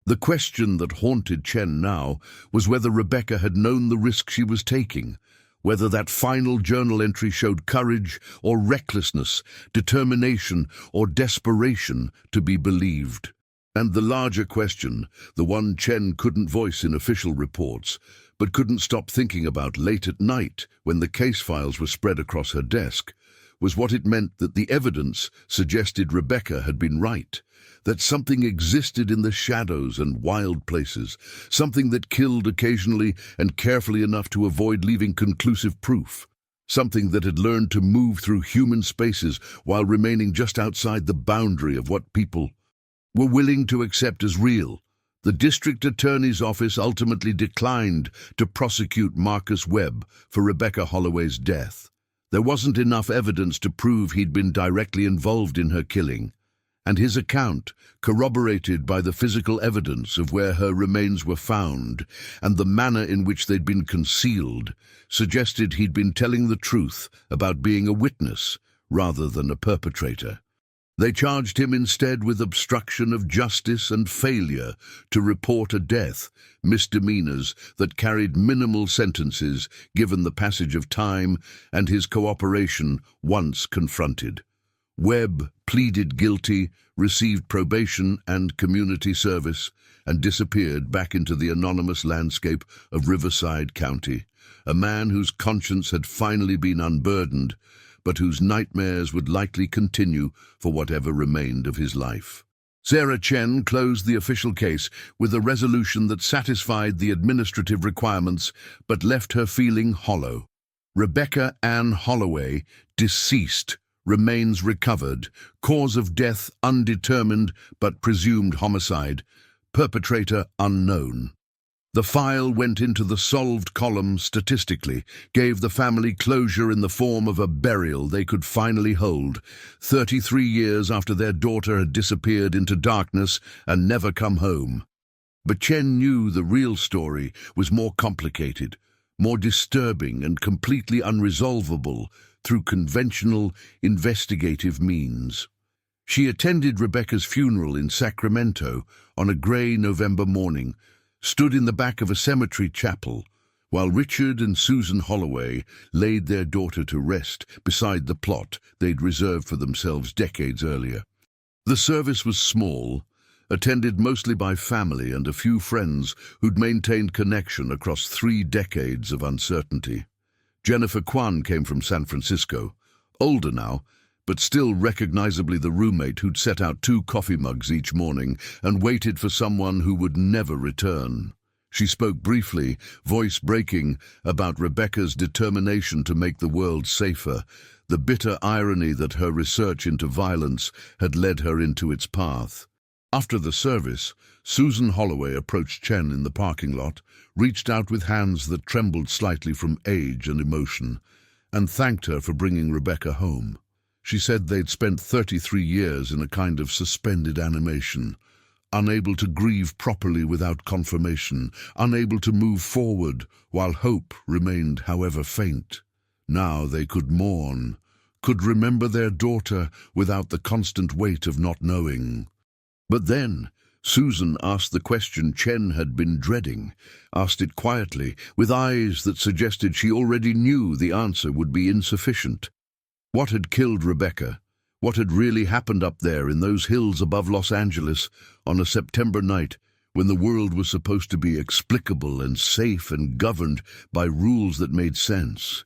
The question that haunted Chen now was whether Rebecca had known the risk she was taking, whether that final journal entry showed courage or recklessness, determination or desperation to be believed. And the larger question, the one Chen couldn't voice in official reports, but couldn't stop thinking about late at night when the case files were spread across her desk, was what it meant that the evidence suggested Rebecca had been right, that something existed in the shadows and wild places, something that killed occasionally and carefully enough to avoid leaving conclusive proof, something that had learned to move through human spaces while remaining just outside the boundary of what people were willing to accept as real. The district attorney's office ultimately declined to prosecute Marcus Webb for Rebecca Holloway's death. There wasn't enough evidence to prove he'd been directly involved in her killing, and his account, corroborated by the physical evidence of where her remains were found and the manner in which they'd been concealed, suggested he'd been telling the truth about being a witness rather than a perpetrator. They charged him instead with obstruction of justice and failure to report a death, misdemeanors that carried minimal sentences given the passage of time and his cooperation once confronted. Webb pleaded guilty, received probation and community service, and disappeared back into the anonymous landscape of Riverside County, a man whose conscience had finally been unburdened, but whose nightmares would likely continue for whatever remained of his life. Sarah Chen closed the official case with a resolution that satisfied the administrative requirements but left her feeling hollow. Rebecca Ann Holloway, deceased, remains recovered, cause of death undetermined but presumed homicide, perpetrator unknown. The file went into the solved column statistically, gave the family closure in the form of a burial they could finally hold, 33 years after their daughter had disappeared into darkness and never come home. But Chen knew the real story was more complicated, more disturbing and completely unresolvable through conventional investigative means. She attended Rebecca's funeral in Sacramento on a gray November morning, stood in the back of a cemetery chapel, while Richard and Susan Holloway laid their daughter to rest beside the plot they'd reserved for themselves decades earlier. The service was small, attended mostly by family and a few friends who'd maintained connection across 3 decades of uncertainty. Jennifer Kwan came from San Francisco, older now, but still recognizably the roommate who'd set out 2 coffee mugs each morning and waited for someone who would never return. She spoke briefly, voice breaking, about Rebecca's determination to make the world safer, the bitter irony that her research into violence had led her into its path. After the service, Susan Holloway approached Chen in the parking lot, reached out with hands that trembled slightly from age and emotion, and thanked her for bringing Rebecca home. She said they'd spent 33 years in a kind of suspended animation, unable to grieve properly without confirmation, unable to move forward while hope remained however faint. Now they could mourn, could remember their daughter without the constant weight of not knowing. But then Susan asked the question Chen had been dreading, asked it quietly, with eyes that suggested she already knew the answer would be insufficient. What had killed Rebecca? What had really happened up there in those hills above Los Angeles on a September night when the world was supposed to be explicable and safe and governed by rules that made sense?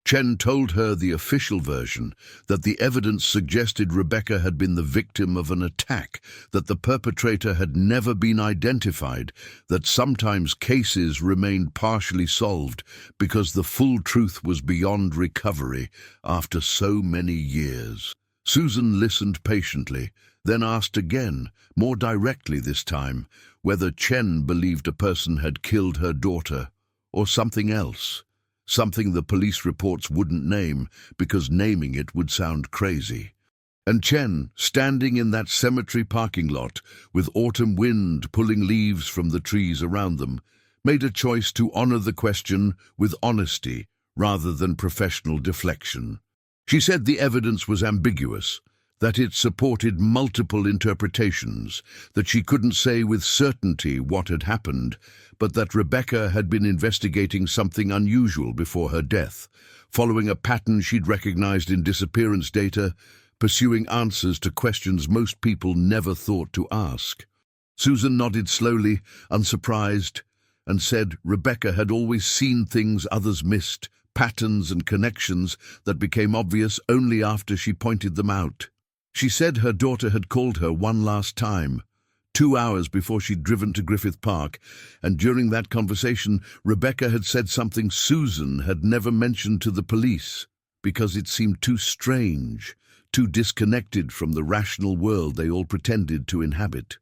Chen told her the official version, that the evidence suggested Rebecca had been the victim of an attack, that the perpetrator had never been identified, that sometimes cases remained partially solved because the full truth was beyond recovery after so many years. Susan listened patiently, then asked again, more directly this time, whether Chen believed a person had killed her daughter, or something else. Something the police reports wouldn't name because naming it would sound crazy. And Chen, standing in that cemetery parking lot with autumn wind pulling leaves from the trees around them, made a choice to honor the question with honesty rather than professional deflection. She said the evidence was ambiguous, that it supported multiple interpretations, that she couldn't say with certainty what had happened, but that Rebecca had been investigating something unusual before her death, following a pattern she'd recognized in disappearance data, pursuing answers to questions most people never thought to ask. Susan nodded slowly, unsurprised, and said Rebecca had always seen things others missed, patterns and connections that became obvious only after she pointed them out. She said her daughter had called her one last time, 2 hours before she'd driven to Griffith Park, and during that conversation, Rebecca had said something Susan had never mentioned to the police, because it seemed too strange, too disconnected from the rational world they all pretended to inhabit.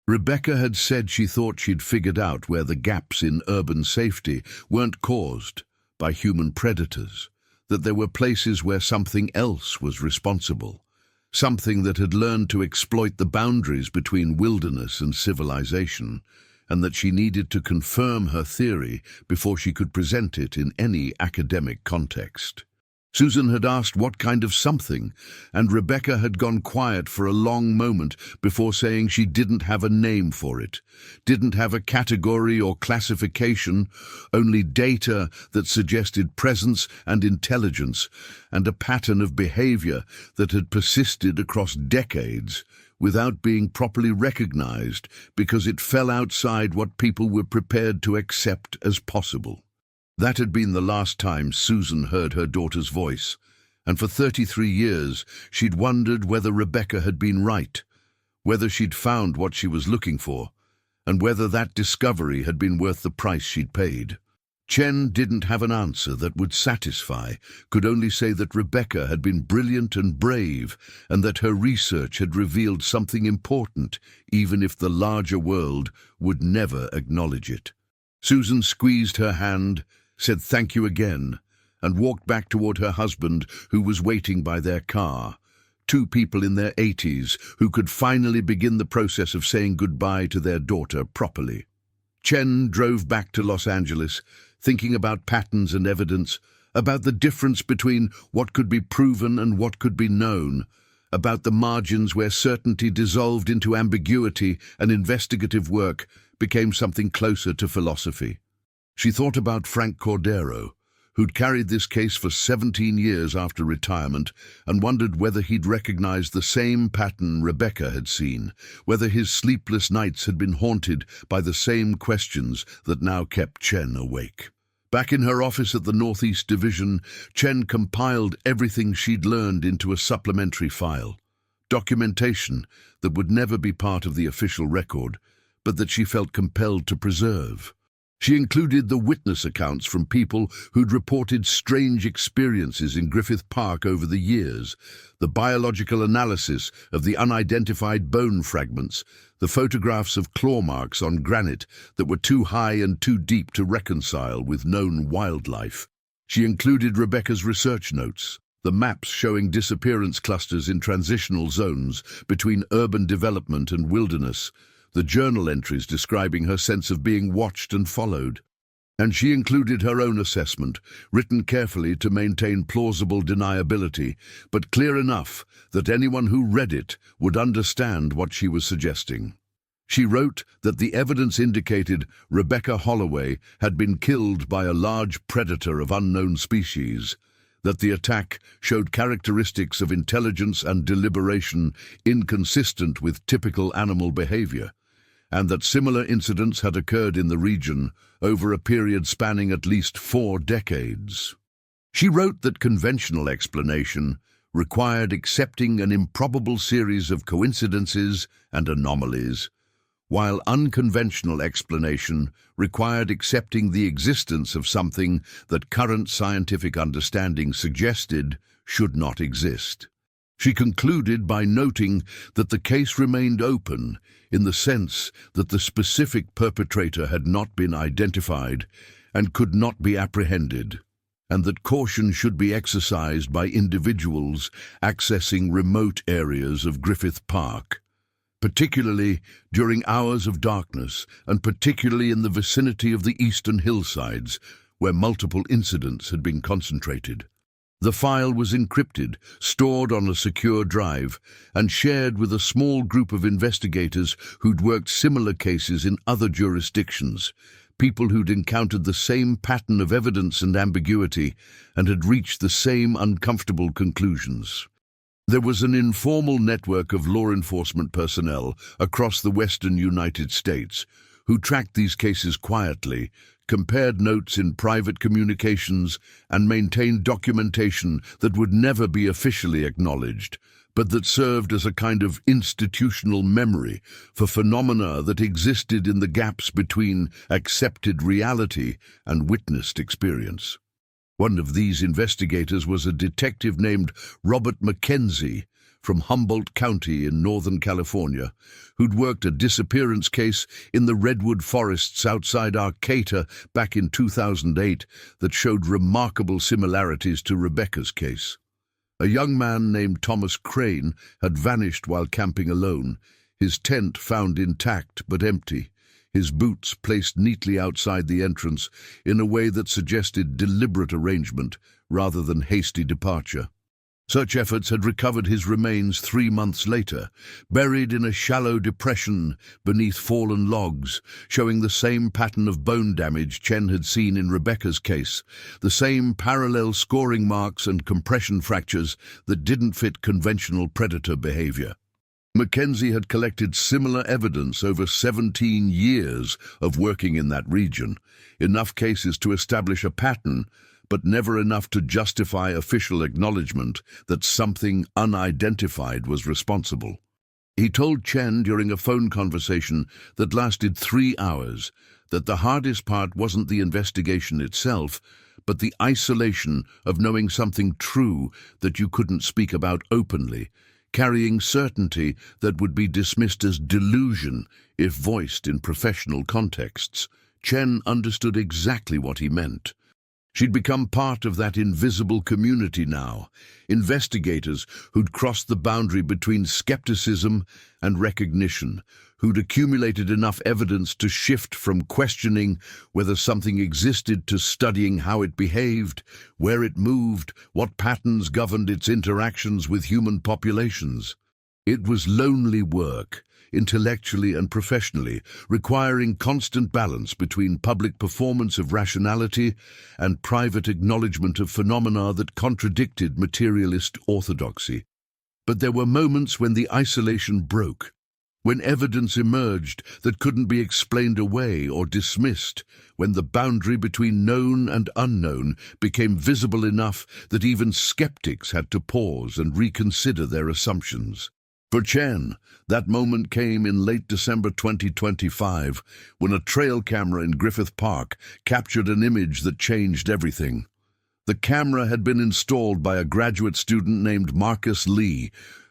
Rebecca had said she thought she'd figured out where the gaps in urban safety weren't caused by human predators, that there were places where something else was responsible, something that had learned to exploit the boundaries between wilderness and civilization, and that she needed to confirm her theory before she could present it in any academic context. Susan had asked what kind of something, and Rebecca had gone quiet for a long moment before saying she didn't have a name for it, didn't have a category or classification, only data that suggested presence and intelligence, and a pattern of behavior that had persisted across decades without being properly recognized because it fell outside what people were prepared to accept as possible. That had been the last time Susan heard her daughter's voice, and for 33 years she'd wondered whether Rebecca had been right, whether she'd found what she was looking for, and whether that discovery had been worth the price she'd paid. Chen didn't have an answer that would satisfy, could only say that Rebecca had been brilliant and brave, and that her research had revealed something important, even if the larger world would never acknowledge it. Susan squeezed her hand, said thank you again, and walked back toward her husband, who was waiting by their car. Two people in their 80s who could finally begin the process of saying goodbye to their daughter properly. Chen drove back to Los Angeles, thinking about patterns and evidence, about the difference between what could be proven and what could be known, about the margins where certainty dissolved into ambiguity and investigative work became something closer to philosophy. She thought about Frank Cordero, who'd carried this case for 17 years after retirement, and wondered whether he'd recognized the same pattern Rebecca had seen, whether his sleepless nights had been haunted by the same questions that now kept Chen awake. Back in her office at the Northeast Division, Chen compiled everything she'd learned into a supplementary file, documentation that would never be part of the official record, but that she felt compelled to preserve. She included the witness accounts from people who'd reported strange experiences in Griffith Park over the years, the biological analysis of the unidentified bone fragments, the photographs of claw marks on granite that were too high and too deep to reconcile with known wildlife. She included Rebecca's research notes, the maps showing disappearance clusters in transitional zones between urban development and wilderness, the journal entries describing her sense of being watched and followed. And she included her own assessment, written carefully to maintain plausible deniability, but clear enough that anyone who read it would understand what she was suggesting. She wrote that the evidence indicated Rebecca Holloway had been killed by a large predator of unknown species, that the attack showed characteristics of intelligence and deliberation inconsistent with typical animal behavior, and that similar incidents had occurred in the region over a period spanning at least 4 decades. She wrote that conventional explanation required accepting an improbable series of coincidences and anomalies, while unconventional explanation required accepting the existence of something that current scientific understanding suggested should not exist. She concluded by noting that the case remained open in the sense that the specific perpetrator had not been identified and could not be apprehended, and that caution should be exercised by individuals accessing remote areas of Griffith Park, particularly during hours of darkness and particularly in the vicinity of the eastern hillsides where multiple incidents had been concentrated. The file was encrypted, stored on a secure drive, and shared with a small group of investigators who'd worked similar cases in other jurisdictions, people who'd encountered the same pattern of evidence and ambiguity and had reached the same uncomfortable conclusions. There was an informal network of law enforcement personnel across the western United States who tracked these cases quietly, compared notes in private communications, and maintained documentation that would never be officially acknowledged, but that served as a kind of institutional memory for phenomena that existed in the gaps between accepted reality and witnessed experience. One of these investigators was a detective named Robert Mackenzie from Humboldt County in Northern California, who'd worked a disappearance case in the redwood forests outside Arcata back in 2008 that showed remarkable similarities to Rebecca's case. A young man named Thomas Crane had vanished while camping alone, his tent found intact but empty, his boots placed neatly outside the entrance in a way that suggested deliberate arrangement rather than hasty departure. Such efforts had recovered his remains 3 months later, buried in a shallow depression beneath fallen logs, showing the same pattern of bone damage Chen had seen in Rebecca's case, the same parallel scoring marks and compression fractures that didn't fit conventional predator behavior. Mackenzie had collected similar evidence over 17 years of working in that region, enough cases to establish a pattern, but never enough to justify official acknowledgement that something unidentified was responsible. He told Chen during a phone conversation that lasted 3 hours that the hardest part wasn't the investigation itself, but the isolation of knowing something true that you couldn't speak about openly, carrying certainty that would be dismissed as delusion if voiced in professional contexts. Chen understood exactly what he meant. She'd become part of that invisible community now, investigators who'd crossed the boundary between skepticism and recognition, who'd accumulated enough evidence to shift from questioning whether something existed to studying how it behaved, where it moved, what patterns governed its interactions with human populations. It was lonely work, intellectually and professionally, requiring constant balance between public performance of rationality and private acknowledgement of phenomena that contradicted materialist orthodoxy. But there were moments when the isolation broke, when evidence emerged that couldn't be explained away or dismissed, when the boundary between known and unknown became visible enough that even skeptics had to pause and reconsider their assumptions. For Chen, that moment came in late December 2025, when a trail camera in Griffith Park captured an image that changed everything. The camera had been installed by a graduate student named Marcus Lee,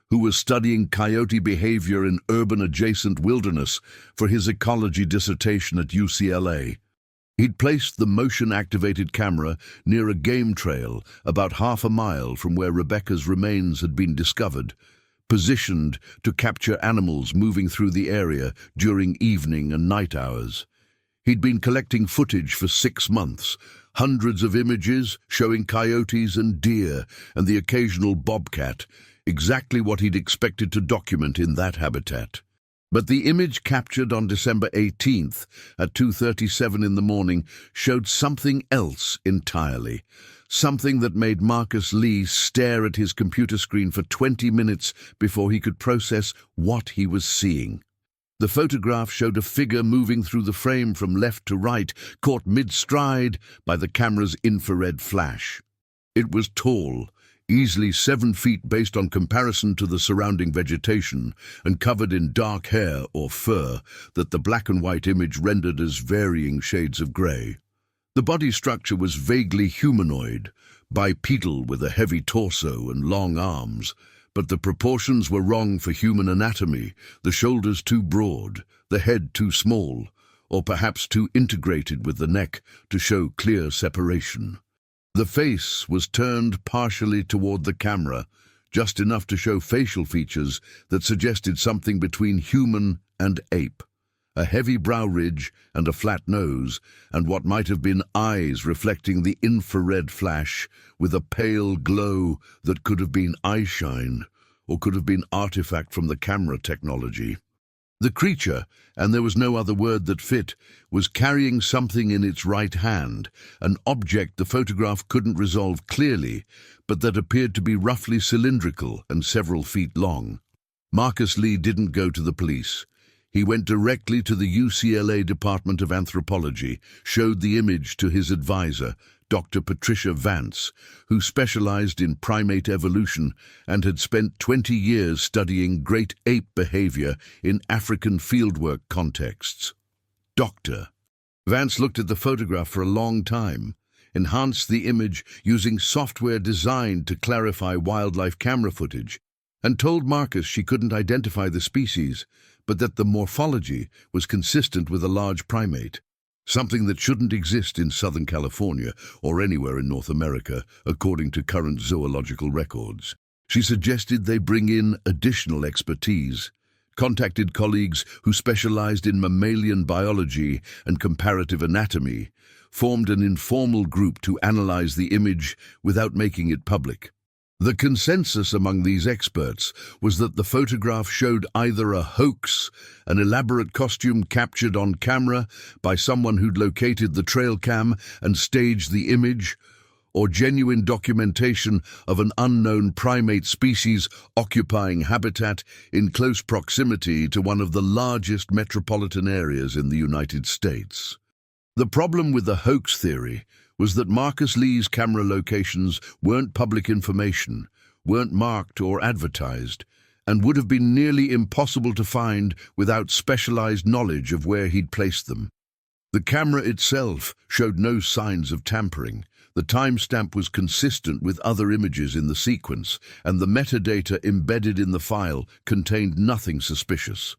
who was studying coyote behavior in urban-adjacent wilderness for his ecology dissertation at UCLA. He'd placed the motion-activated camera near a game trail about half a mile from where Rebecca's remains had been discovered, positioned to capture animals moving through the area during evening and night hours. He'd been collecting footage for 6 months, hundreds of images showing coyotes and deer and the occasional bobcat, exactly what he'd expected to document in that habitat. But the image captured on December 18th at 2:37 in the morning showed something else entirely, something that made Marcus Lee stare at his computer screen for 20 minutes before he could process what he was seeing. The photograph showed a figure moving through the frame from left to right, caught mid-stride by the camera's infrared flash. It was tall, easily 7 feet based on comparison to the surrounding vegetation, and covered in dark hair or fur that the black and white image rendered as varying shades of grey. The body structure was vaguely humanoid, bipedal with a heavy torso and long arms, but the proportions were wrong for human anatomy, the shoulders too broad, the head too small, or perhaps too integrated with the neck to show clear separation. The face was turned partially toward the camera, just enough to show facial features that suggested something between human and ape. A heavy brow ridge and a flat nose, and what might have been eyes reflecting the infrared flash with a pale glow that could have been eyeshine or could have been artifact from the camera technology. The creature, and there was no other word that fit, was carrying something in its right hand, an object the photograph couldn't resolve clearly, but that appeared to be roughly cylindrical and several feet long. Marcus Lee didn't go to the police. He went directly to the UCLA Department of Anthropology, showed the image to his advisor, Dr. Patricia Vance, who specialized in primate evolution and had spent 20 years studying great ape behavior in African fieldwork contexts. Dr. Vance looked at the photograph for a long time, enhanced the image using software designed to clarify wildlife camera footage, and told Marcus she couldn't identify the species, but that the morphology was consistent with a large primate, something that shouldn't exist in Southern California or anywhere in North America, according to current zoological records. She suggested they bring in additional expertise, contacted colleagues who specialized in mammalian biology and comparative anatomy, formed an informal group to analyze the image without making it public. The consensus among these experts was that the photograph showed either a hoax, an elaborate costume captured on camera by someone who'd located the trail cam and staged the image, or genuine documentation of an unknown primate species occupying habitat in close proximity to one of the largest metropolitan areas in the United States. The problem with the hoax theory was that Marcus Lee's camera locations weren't public information, weren't marked or advertised, and would have been nearly impossible to find without specialized knowledge of where he'd placed them. The camera itself showed no signs of tampering. The timestamp was consistent with other images in the sequence, and the metadata embedded in the file contained nothing suspicious.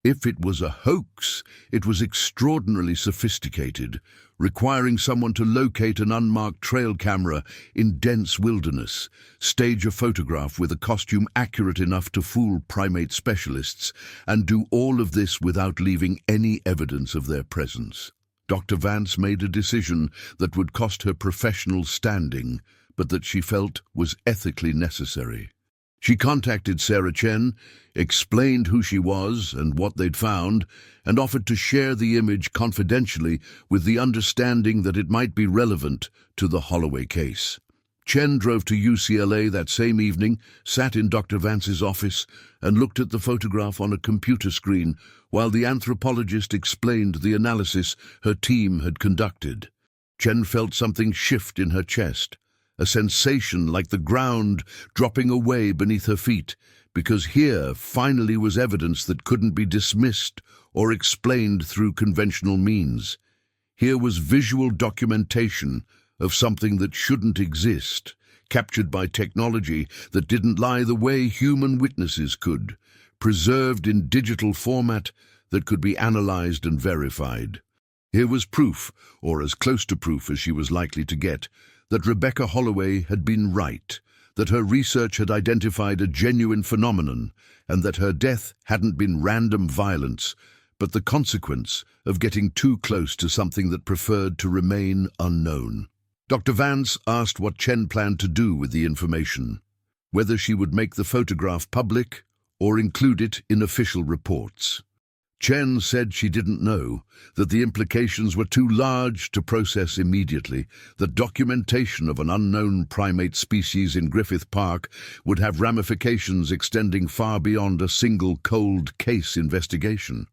If it was a hoax, it was extraordinarily sophisticated, requiring someone to locate an unmarked trail camera in dense wilderness, stage a photograph with a costume accurate enough to fool primate specialists, and do all of this without leaving any evidence of their presence. Dr. Vance made a decision that would cost her professional standing, but that she felt was ethically necessary. She contacted Sarah Chen, explained who she was and what they'd found, and offered to share the image confidentially with the understanding that it might be relevant to the Holloway case. Chen drove to UCLA that same evening, sat in Dr. Vance's office, and looked at the photograph on a computer screen while the anthropologist explained the analysis her team had conducted. Chen felt something shift in her chest, a sensation like the ground dropping away beneath her feet, because here finally was evidence that couldn't be dismissed or explained through conventional means. Here was visual documentation of something that shouldn't exist, captured by technology that didn't lie the way human witnesses could, preserved in digital format that could be analyzed and verified. Here was proof, or as close to proof as she was likely to get, that Rebecca Holloway had been right, that her research had identified a genuine phenomenon, and that her death hadn't been random violence, but the consequence of getting too close to something that preferred to remain unknown. Dr. Vance asked what Chen planned to do with the information, whether she would make the photograph public or include it in official reports. Chen said she didn't know, that the implications were too large to process immediately, that documentation of an unknown primate species in Griffith Park would have ramifications extending far beyond a single cold case investigation.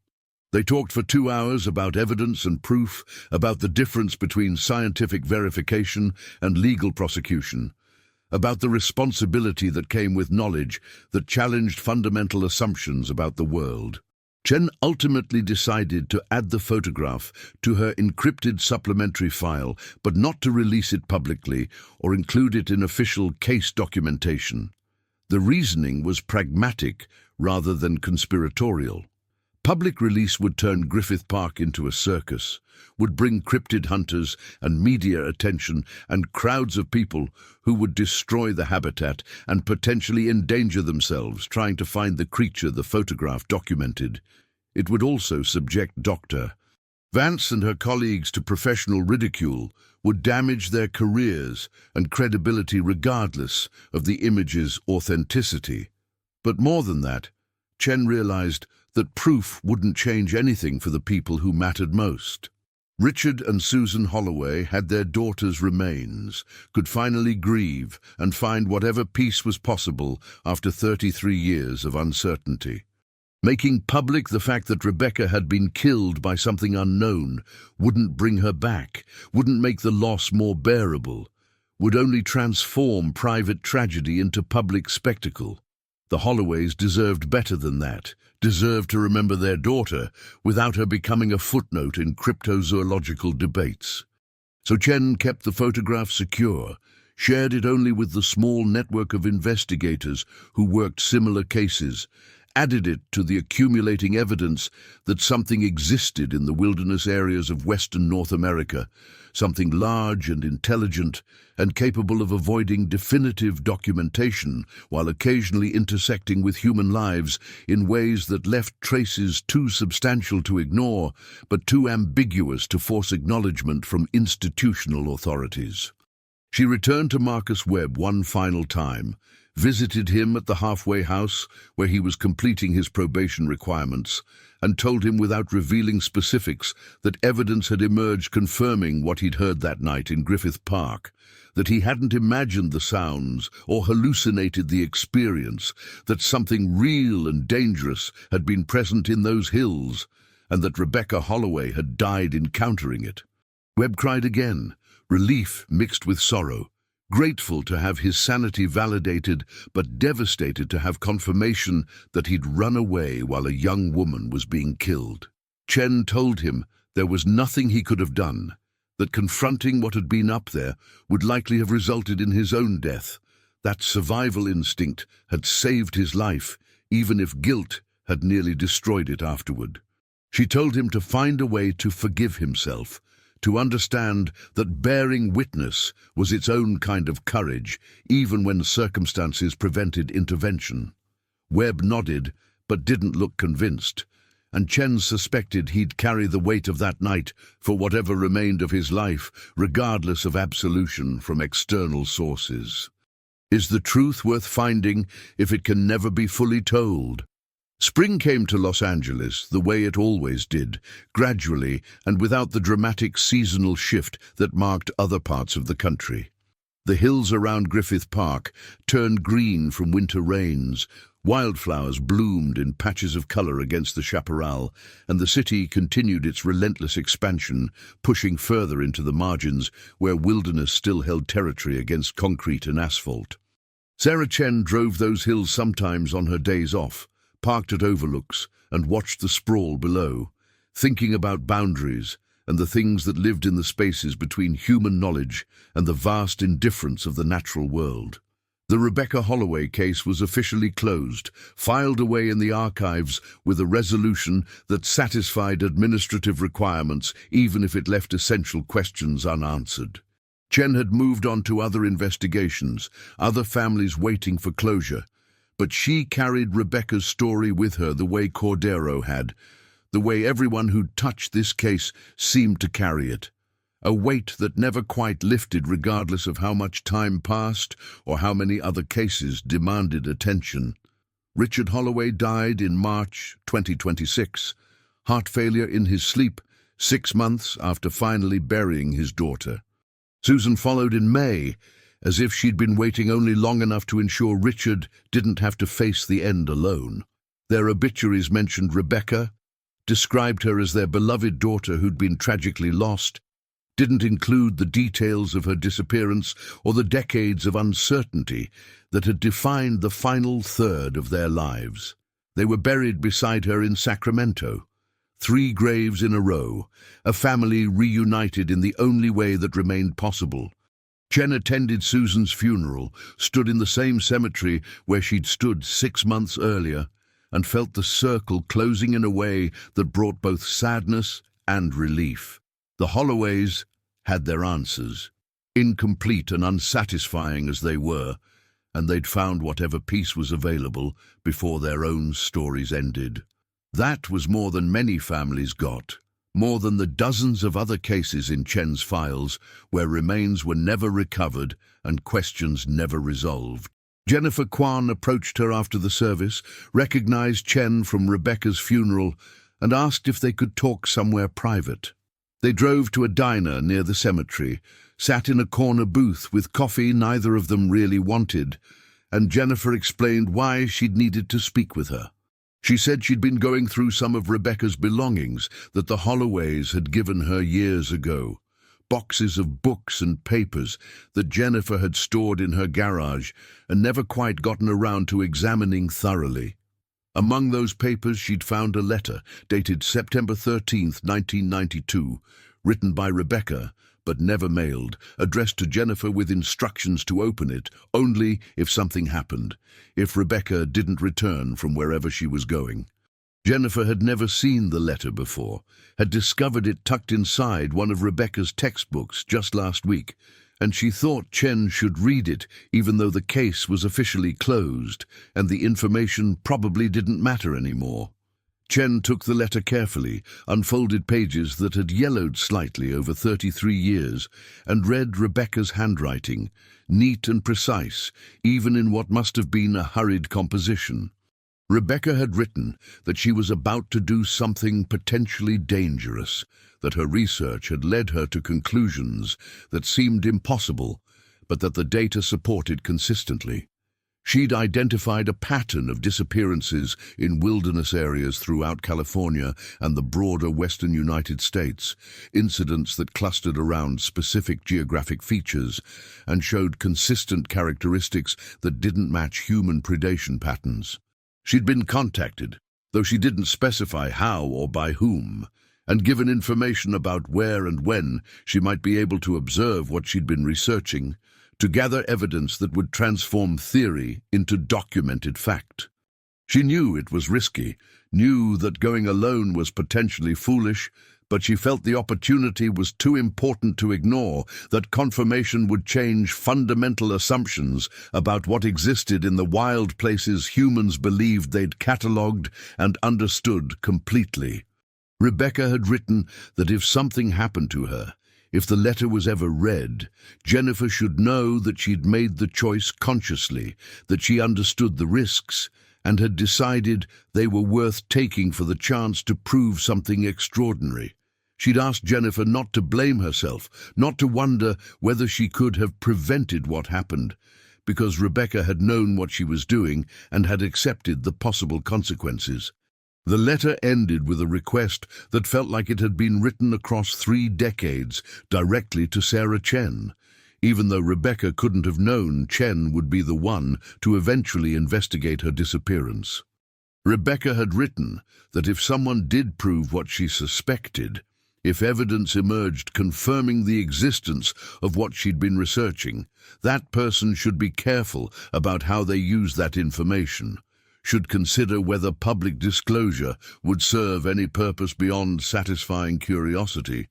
They talked for 2 hours about evidence and proof, about the difference between scientific verification and legal prosecution, about the responsibility that came with knowledge that challenged fundamental assumptions about the world. Chen ultimately decided to add the photograph to her encrypted supplementary file, but not to release it publicly or include it in official case documentation. The reasoning was pragmatic rather than conspiratorial. Public release would turn Griffith Park into a circus, would bring cryptid hunters and media attention and crowds of people who would destroy the habitat and potentially endanger themselves trying to find the creature the photograph documented. It would also subject Dr. Vance and her colleagues to professional ridicule, would damage their careers and credibility regardless of the image's authenticity. But more than that, Chen realized that proof wouldn't change anything for the people who mattered most. Richard and Susan Holloway had their daughter's remains, could finally grieve and find whatever peace was possible after 33 years of uncertainty. Making public the fact that Rebecca had been killed by something unknown wouldn't bring her back, wouldn't make the loss more bearable, would only transform private tragedy into public spectacle. The Holloways deserved better than that, deserved to remember their daughter without her becoming a footnote in cryptozoological debates. So Chen kept the photograph secure, shared it only with the small network of investigators who worked similar cases, added it to the accumulating evidence that something existed in the wilderness areas of Western North America, something large and intelligent and capable of avoiding definitive documentation while occasionally intersecting with human lives in ways that left traces too substantial to ignore but too ambiguous to force acknowledgement from institutional authorities. She returned to Marcus Webb one final time, visited him at the halfway house where he was completing his probation requirements, and told him without revealing specifics that evidence had emerged confirming what he'd heard that night in Griffith Park, that he hadn't imagined the sounds or hallucinated the experience, that something real and dangerous had been present in those hills, and that Rebecca Holloway had died encountering it. Webb cried again, relief mixed with sorrow, grateful to have his sanity validated, but devastated to have confirmation that he'd run away while a young woman was being killed. Chen told him there was nothing he could have done, that confronting what had been up there would likely have resulted in his own death. That survival instinct had saved his life, even if guilt had nearly destroyed it afterward. She told him to find a way to forgive himself, to understand that bearing witness was its own kind of courage, even when circumstances prevented intervention. Webb nodded, but didn't look convinced, and Chen suspected he'd carry the weight of that night for whatever remained of his life, regardless of absolution from external sources. Is the truth worth finding if it can never be fully told? Spring came to Los Angeles the way it always did, gradually and without the dramatic seasonal shift that marked other parts of the country. The hills around Griffith Park turned green from winter rains, wildflowers bloomed in patches of color against the chaparral, and the city continued its relentless expansion, pushing further into the margins where wilderness still held territory against concrete and asphalt. Sarah Chen drove those hills sometimes on her days off, parked at overlooks and watched the sprawl below, thinking about boundaries and the things that lived in the spaces between human knowledge and the vast indifference of the natural world. The Rebecca Holloway case was officially closed, filed away in the archives with a resolution that satisfied administrative requirements even if it left essential questions unanswered. Chen had moved on to other investigations, other families waiting for closure, but she carried Rebecca's story with her the way Cordero had, the way everyone who'd touched this case seemed to carry it. A weight that never quite lifted regardless of how much time passed or how many other cases demanded attention. Richard Holloway died in March 2026, heart failure in his sleep, 6 months after finally burying his daughter. Susan followed in May, as if she'd been waiting only long enough to ensure Richard didn't have to face the end alone. Their obituaries mentioned Rebecca, described her as their beloved daughter who'd been tragically lost, didn't include the details of her disappearance or the decades of uncertainty that had defined the final third of their lives. They were buried beside her in Sacramento, 3 graves in a row, a family reunited in the only way that remained possible. Chen attended Susan's funeral, stood in the same cemetery where she'd stood 6 months earlier, and felt the circle closing in a way that brought both sadness and relief. The Holloways had their answers, incomplete and unsatisfying as they were, and they'd found whatever peace was available before their own stories ended. That was more than many families got. More than the dozens of other cases in Chen's files where remains were never recovered and questions never resolved. Jennifer Kwan approached her after the service, recognized Chen from Rebecca's funeral, and asked if they could talk somewhere private. They drove to a diner near the cemetery, sat in a corner booth with coffee neither of them really wanted, and Jennifer explained why she'd needed to speak with her. She said she'd been going through some of Rebecca's belongings that the Holloways had given her years ago. Boxes of books and papers that Jennifer had stored in her garage and never quite gotten around to examining thoroughly. Among those papers she'd found a letter dated September 13th, 1992, written by Rebecca, but never mailed, addressed to Jennifer with instructions to open it only if something happened, if Rebecca didn't return from wherever she was going. Jennifer had never seen the letter before, had discovered it tucked inside one of Rebecca's textbooks just last week, and she thought Chen should read it, even though the case was officially closed and the information probably didn't matter anymore. Chen took the letter carefully, unfolded pages that had yellowed slightly over 33 years, and read Rebecca's handwriting, neat and precise, even in what must have been a hurried composition. Rebecca had written that she was about to do something potentially dangerous, that her research had led her to conclusions that seemed impossible, but that the data supported consistently. She'd identified a pattern of disappearances in wilderness areas throughout California and the broader western United States, incidents that clustered around specific geographic features and showed consistent characteristics that didn't match human predation patterns. She'd been contacted, though she didn't specify how or by whom, and given information about where and when she might be able to observe what she'd been researching, to gather evidence that would transform theory into documented fact. She knew it was risky, knew that going alone was potentially foolish, but she felt the opportunity was too important to ignore, that confirmation would change fundamental assumptions about what existed in the wild places humans believed they'd catalogued and understood completely. Rebecca had written that if something happened to her, if the letter was ever read, Jennifer should know that she'd made the choice consciously, that she understood the risks, and had decided they were worth taking for the chance to prove something extraordinary. She'd asked Jennifer not to blame herself, not to wonder whether she could have prevented what happened, because Rebecca had known what she was doing and had accepted the possible consequences. The letter ended with a request that felt like it had been written across 3 decades, directly to Sarah Chen, even though Rebecca couldn't have known Chen would be the one to eventually investigate her disappearance. Rebecca had written that if someone did prove what she suspected, if evidence emerged confirming the existence of what she'd been researching, that person should be careful about how they use that information, should consider whether public disclosure would serve any purpose beyond satisfying curiosity,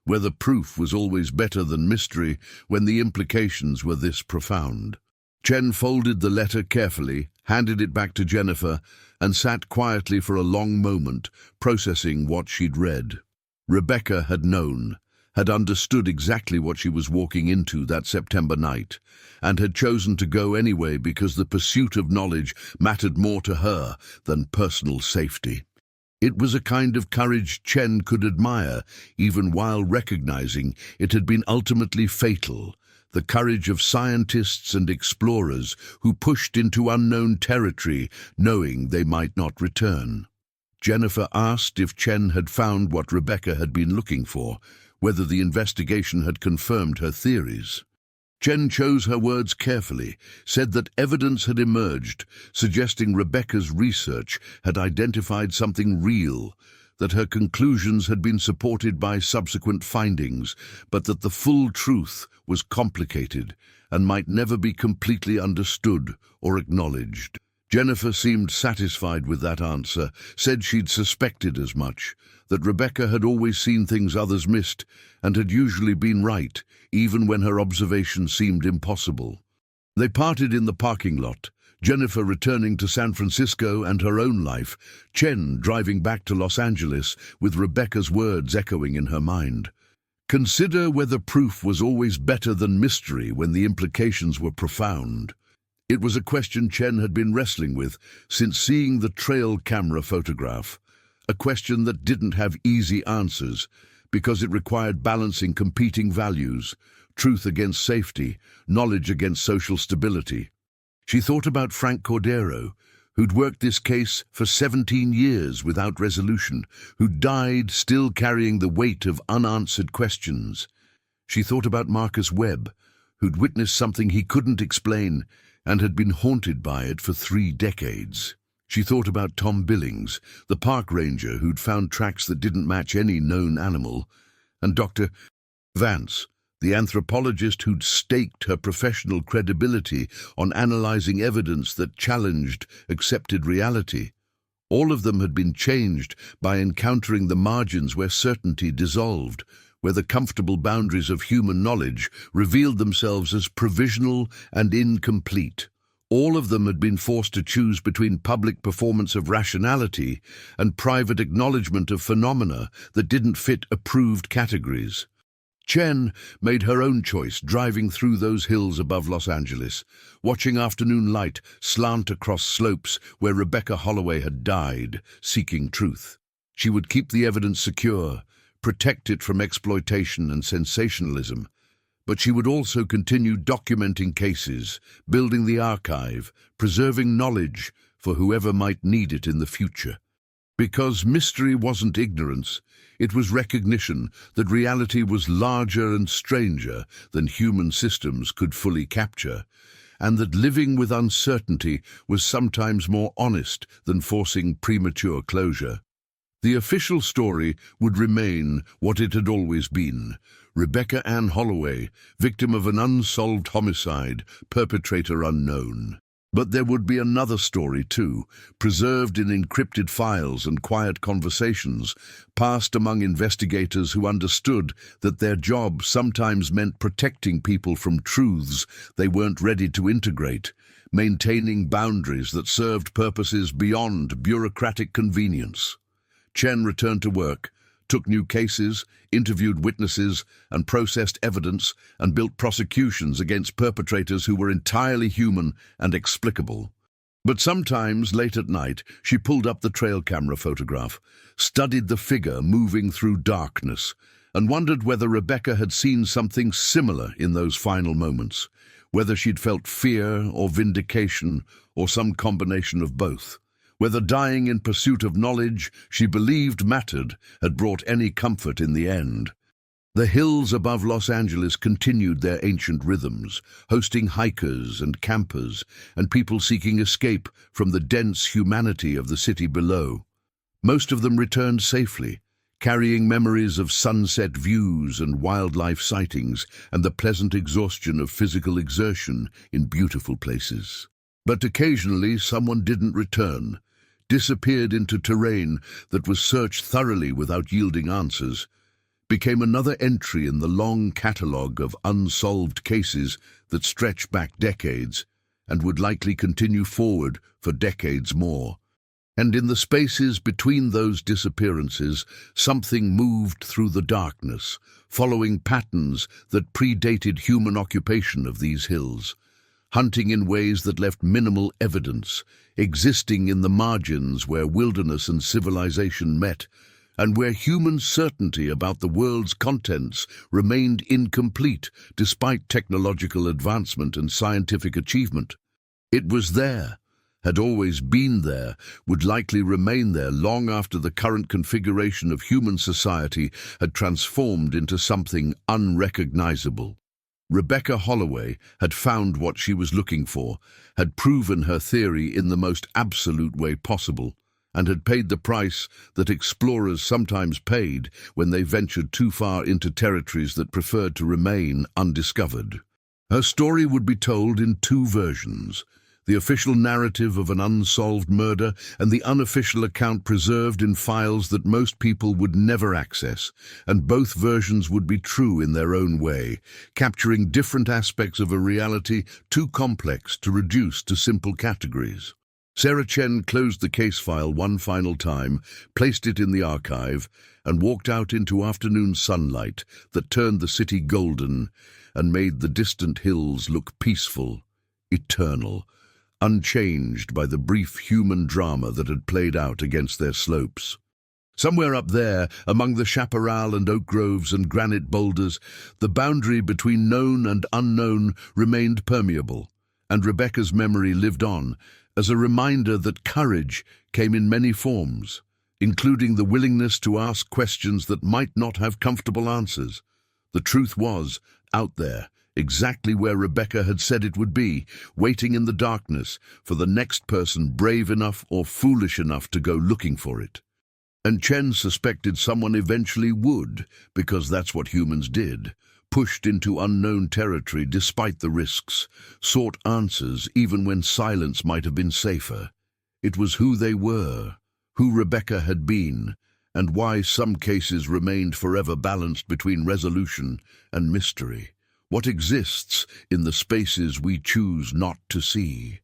whether proof was always better than mystery when the implications were this profound. Chen folded the letter carefully, handed it back to Jennifer, and sat quietly for a long moment, processing what she'd read. Rebecca had known, had understood exactly what she was walking into that September night, and had chosen to go anyway because the pursuit of knowledge mattered more to her than personal safety. It was a kind of courage Chen could admire, even while recognizing it had been ultimately fatal, the courage of scientists and explorers who pushed into unknown territory knowing they might not return. Jennifer asked if Chen had found what Rebecca had been looking for, whether the investigation had confirmed her theories. Chen chose her words carefully, said that evidence had emerged, suggesting Rebecca's research had identified something real, that her conclusions had been supported by subsequent findings, but that the full truth was complicated and might never be completely understood or acknowledged. Jennifer seemed satisfied with that answer, said she'd suspected as much, that Rebecca had always seen things others missed and had usually been right, even when her observations seemed impossible. They parted in the parking lot, Jennifer returning to San Francisco and her own life, Chen driving back to Los Angeles with Rebecca's words echoing in her mind. Consider whether proof was always better than mystery when the implications were profound. It was a question Chen had been wrestling with since seeing the trail camera photograph, a question that didn't have easy answers because it required balancing competing values, truth against safety, knowledge against social stability. She thought about Frank Cordero, who'd worked this case for 17 years without resolution, who died still carrying the weight of unanswered questions. She thought about Marcus Webb, who'd witnessed something he couldn't explain and had been haunted by it for 3 decades. She thought about Tom Billings, the park ranger who'd found tracks that didn't match any known animal, and Dr. Vance, the anthropologist who'd staked her professional credibility on analyzing evidence that challenged accepted reality. All of them had been changed by encountering the margins where certainty dissolved, where the comfortable boundaries of human knowledge revealed themselves as provisional and incomplete. All of them had been forced to choose between public performance of rationality and private acknowledgement of phenomena that didn't fit approved categories. Chen made her own choice, driving through those hills above Los Angeles, watching afternoon light slant across slopes where Rebecca Holloway had died, seeking truth. She would keep the evidence secure, protect it from exploitation and sensationalism, but she would also continue documenting cases, building the archive, preserving knowledge for whoever might need it in the future. Because mystery wasn't ignorance, it was recognition that reality was larger and stranger than human systems could fully capture, and that living with uncertainty was sometimes more honest than forcing premature closure. The official story would remain what it had always been: Rebecca Ann Holloway, victim of an unsolved homicide, perpetrator unknown. But there would be another story too, preserved in encrypted files and quiet conversations, passed among investigators who understood that their job sometimes meant protecting people from truths they weren't ready to integrate, maintaining boundaries that served purposes beyond bureaucratic convenience. Chen returned to work, took new cases, interviewed witnesses, and processed evidence, and built prosecutions against perpetrators who were entirely human and explicable. But sometimes, late at night, she pulled up the trail camera photograph, studied the figure moving through darkness, and wondered whether Rebecca had seen something similar in those final moments, whether she'd felt fear or vindication or some combination of both. Whether dying in pursuit of knowledge she believed mattered had brought any comfort in the end. The hills above Los Angeles continued their ancient rhythms, hosting hikers and campers and people seeking escape from the dense humanity of the city below. Most of them returned safely, carrying memories of sunset views and wildlife sightings and the pleasant exhaustion of physical exertion in beautiful places. But occasionally someone didn't return, disappeared into terrain that was searched thoroughly without yielding answers, became another entry in the long catalogue of unsolved cases that stretched back decades and would likely continue forward for decades more. And in the spaces between those disappearances, something moved through the darkness, following patterns that predated human occupation of these hills, hunting in ways that left minimal evidence, existing in the margins where wilderness and civilization met, and where human certainty about the world's contents remained incomplete despite technological advancement and scientific achievement. It was there, had always been there, would likely remain there long after the current configuration of human society had transformed into something unrecognizable. Rebecca Holloway had found what she was looking for, had proven her theory in the most absolute way possible, and had paid the price that explorers sometimes paid when they ventured too far into territories that preferred to remain undiscovered. Her story would be told in 2 versions: the official narrative of an unsolved murder and the unofficial account preserved in files that most people would never access, and both versions would be true in their own way, capturing different aspects of a reality too complex to reduce to simple categories. Sarah Chen closed the case file one final time, placed it in the archive, and walked out into afternoon sunlight that turned the city golden and made the distant hills look peaceful, eternal, unchanged by the brief human drama that had played out against their slopes. Somewhere up there, among the chaparral and oak groves and granite boulders, the boundary between known and unknown remained permeable, and Rebecca's memory lived on, as a reminder that courage came in many forms, including the willingness to ask questions that might not have comfortable answers. The truth was, out there, exactly where Rebecca had said it would be, waiting in the darkness for the next person brave enough or foolish enough to go looking for it. And Chen suspected someone eventually would, because that's what humans did, pushed into unknown territory despite the risks, sought answers even when silence might have been safer. It was who they were, who Rebecca had been, and why some cases remained forever balanced between resolution and mystery. What exists in the spaces we choose not to see?